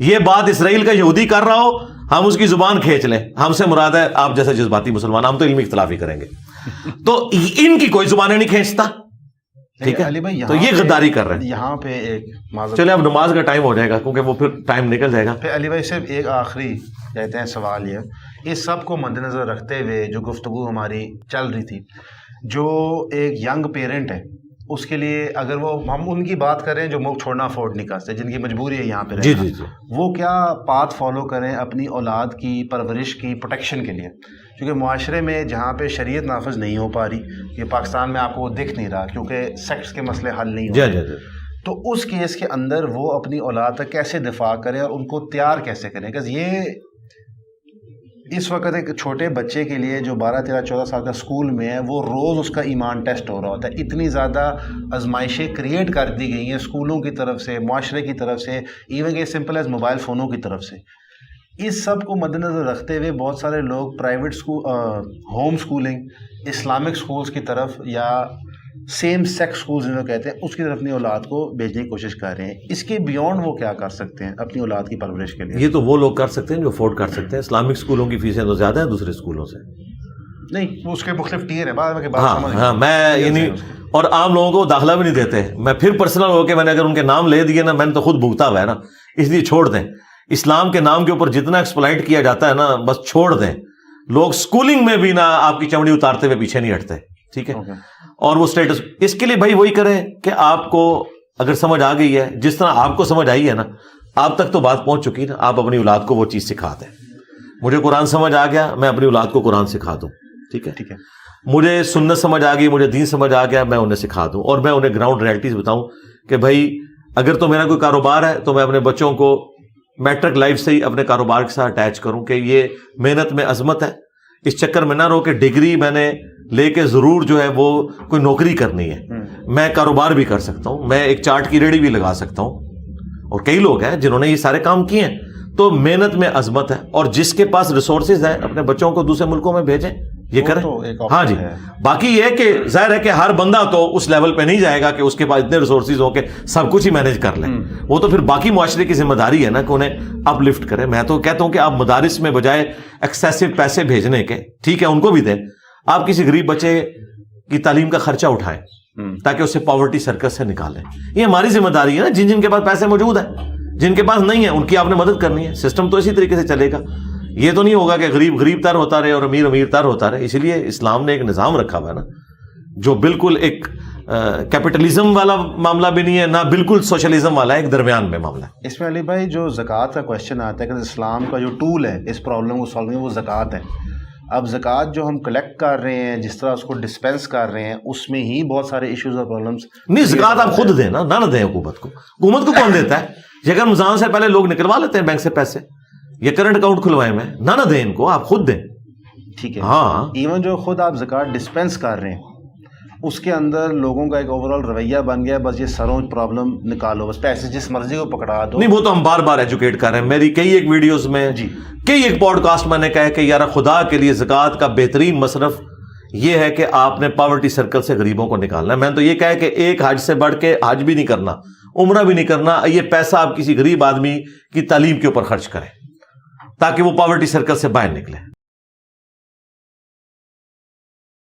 یہ بات اسرائیل کا یہودی کر رہا ہو, ہم اس کی زبان کھینچ لیں, ہم سے مراد ہے آپ جیسے جذباتی مسلمان, ہم تو علمی اختلافی کریں گے. تو ان کی کوئی زبانیں نہیں کھینچتا. ٹھیک ہے, تو یہ غداری کر رہے ہیں. یہاں پہ ایک چلے اب نماز کا ٹائم ہو جائے گا, کیونکہ وہ پھر ٹائم نکل جائے گا. پھر علی بھائی صرف ایک آخری کہتے ہیں سوال یہ, اس سب کو مد نظر رکھتے ہوئے جو گفتگو ہماری چل رہی تھی, جو ایک ینگ پیرنٹ ہے اس کے لیے اگر ہم ان کی بات کریں جو ملک چھوڑنا افورڈ نہیں کرتے, جن کی مجبوری ہے یہاں پہ رہنا, وہ کیا پاتھ فالو کریں اپنی اولاد کی پرورش کی پروٹیکشن کے لیے؟ کیونکہ معاشرے میں جہاں پہ شریعت نافذ نہیں ہو پا رہی, یہ پاکستان میں آپ کو وہ دکھ نہیں رہا کیونکہ سیکس کے مسئلے حل نہیں ہو رہے, تو اس کیس کے اندر وہ اپنی اولاد کا کیسے دفاع کریں اور ان کو تیار کیسے کریں؟ کہ یہ اس وقت ایک چھوٹے بچے کے لیے جو 12, 13, 14 سال کا سکول میں ہے, وہ روز اس کا ایمان ٹیسٹ ہو رہا ہوتا ہے. اتنی زیادہ آزمائشیں کریٹ کر دی گئی ہیں اسکولوں کی طرف سے, معاشرے کی طرف سے, ایون کہ سمپل ایز موبائل فونوں کی طرف سے. اس سب کو مد نظر رکھتے ہوئے بہت سارے لوگ private home schooling, Islamic schools کی طرف یا سیم سیکس سکولز جو کہتے ہیں اس کی طرف اپنی اولاد کو بھیجنے کی کوشش کر رہے ہیں. اس کے بیونڈ وہ کیا کر سکتے ہیں اپنی اولاد کی پرورش کے لیے؟ یہ تو وہ لوگ کر سکتے ہیں جو افورڈ کر سکتے ہیں. اسلامک سکولوں کی فیسیں تو زیادہ ہیں دوسرے اسکولوں سے. نہیں, اس کے مختلف ٹیر ہیں. ہاں میں یعنی, اور عام لوگوں کو داخلہ بھی نہیں دیتے. میں پھر پرسنل ہو کے میں نے اگر ان کے نام لے دیے نا, میں نے تو خود بھگتا ہوا ہے نا, اس لیے چھوڑ دیں. اسلام کے نام کے اوپر جتنا ایکسپلائٹ کیا جاتا ہے نا, بس چھوڑ دیں. لوگ سکولنگ میں بھی نا آپ کی چمڑی اتارتے ہوئے پیچھے نہیں ہٹتے. ٹھیک ہے, اور وہ سٹیٹس اس کے لیے بھائی وہی کریں کہ آپ کو اگر سمجھ آ گئی ہے, جس طرح آپ کو سمجھ آئی ہے نا, آپ تک تو بات پہنچ چکی نا, آپ اپنی اولاد کو وہ چیز سکھا دیں. مجھے قرآن سمجھ آ گیا, میں اپنی اولاد کو قرآن سکھا دوں. ٹھیک ہے, مجھے سنت سمجھ آ گئی, مجھے دین سمجھ آ گیا, میں انہیں سکھا دوں اور میں انہیں گراؤنڈ ریئلٹیز بتاؤں کہ بھائی اگر تو میرا کوئی کاروبار ہے تو میں اپنے بچوں کو میٹرک لائف سے ہی اپنے کاروبار کے ساتھ اٹیچ کروں کہ یہ محنت میں عظمت ہے, اس چکر میں نہ رہو کہ ڈگری میں نے لے کے ضرور جو ہے وہ کوئی نوکری کرنی ہے. میں کاروبار بھی کر سکتا ہوں, میں ایک چاٹ کی ریڑھی بھی لگا سکتا ہوں, اور کئی لوگ ہیں جنہوں نے یہ سارے کام کیے ہیں. تو محنت میں عظمت ہے, اور جس کے پاس ریسورسز ہیں اپنے بچوں کو دوسرے ملکوں میں بھیجیں, یہ کریں. ہاں جی, باقی یہ کہ ظاہر ہے کہ ہر بندہ تو اس لیول پہ نہیں جائے گا کہ اس کے پاس اتنے ریسورسز ہوں کہ سب کچھ ہی مینیج کر لیں. وہ تو پھر باقی معاشرے کی ذمہ داری ہے نا کہ انہیں اپ لفٹ کرے. میں تو کہتا ہوں کہ آپ مدارس میں بجائے ایکسیسو پیسے بھیجنے کے, ٹھیک ہے ان کو بھی دیں, آپ کسی غریب بچے کی تعلیم کا خرچہ اٹھائیں تاکہ اسے پاورٹی سرکل سے نکالیں. یہ ہماری ذمہ داری ہے نا. جن کے پاس پیسے موجود ہیں, جن کے پاس نہیں ہے, ان کی آپ نے مدد کرنی ہے. سسٹم تو اسی طریقے سے چلے گا. یہ تو نہیں ہوگا کہ غریب غریب تر ہوتا رہے اور امیر امیر تر ہوتا رہے. اسی لیے اسلام نے ایک نظام رکھا ہوا ہے نا, جو بالکل ایک کیپٹلزم والا معاملہ بھی نہیں ہے, نہ بالکل سوشلزم والا ہے, ایک درمیان میں معاملہ ہے. اس میں علی بھائی جو زکوٰۃ کا کوشچن آتا ہے کہ اسلام کا جو ٹول ہے اس پرابلم کو سالو کرنے وہ زکوٰۃ ہے. اب زکوٰۃ جو ہم کلیکٹ کر رہے ہیں, جس طرح اس کو ڈسپینس کر رہے ہیں, اس میں ہی بہت سارے ایشوز اور پرابلمس. نہیں, زکوٰۃ آپ خود دیں نا, نہ دیں حکومت کو. حکومت کو کون دیتا ہے؟ یہ اگر رمضان سے پہلے لوگ نکلوا لیتے ہیں بینک سے پیسے, یہ کرنٹ اکاؤنٹ کھلوائے میں, نہ دیں ان کو, آپ خود دیں. ٹھیک ہے. ہاں, ایون جو خود آپ زکوٰۃ ڈسپینس کر رہے ہیں اس کے اندر لوگوں کا ایک اوور آل رویہ بن گیا بس یہ سروں پرابلم نکالو, بس پیسے جس مرضی کو پکڑا دو. نہیں, وہ تو ہم بار بار ایجوکیٹ کر رہے ہیں. میری کئی ایک ویڈیوز میں, کئی ایک پوڈ کاسٹ میں نے کہا کہ یار خدا کے لیے زکوٰۃ کا بہترین مصرف یہ ہے کہ آپ نے پاورٹی سرکل سے غریبوں کو نکالنا ہے. میں نے تو یہ کہا کہ ایک حج سے بڑھ کے حج بھی نہیں کرنا, عمرہ بھی نہیں کرنا, یہ پیسہ آپ کسی غریب آدمی کی تعلیم کے اوپر خرچ کریں تاکہ وہ پاورٹی سرکل سے باہر نکلے.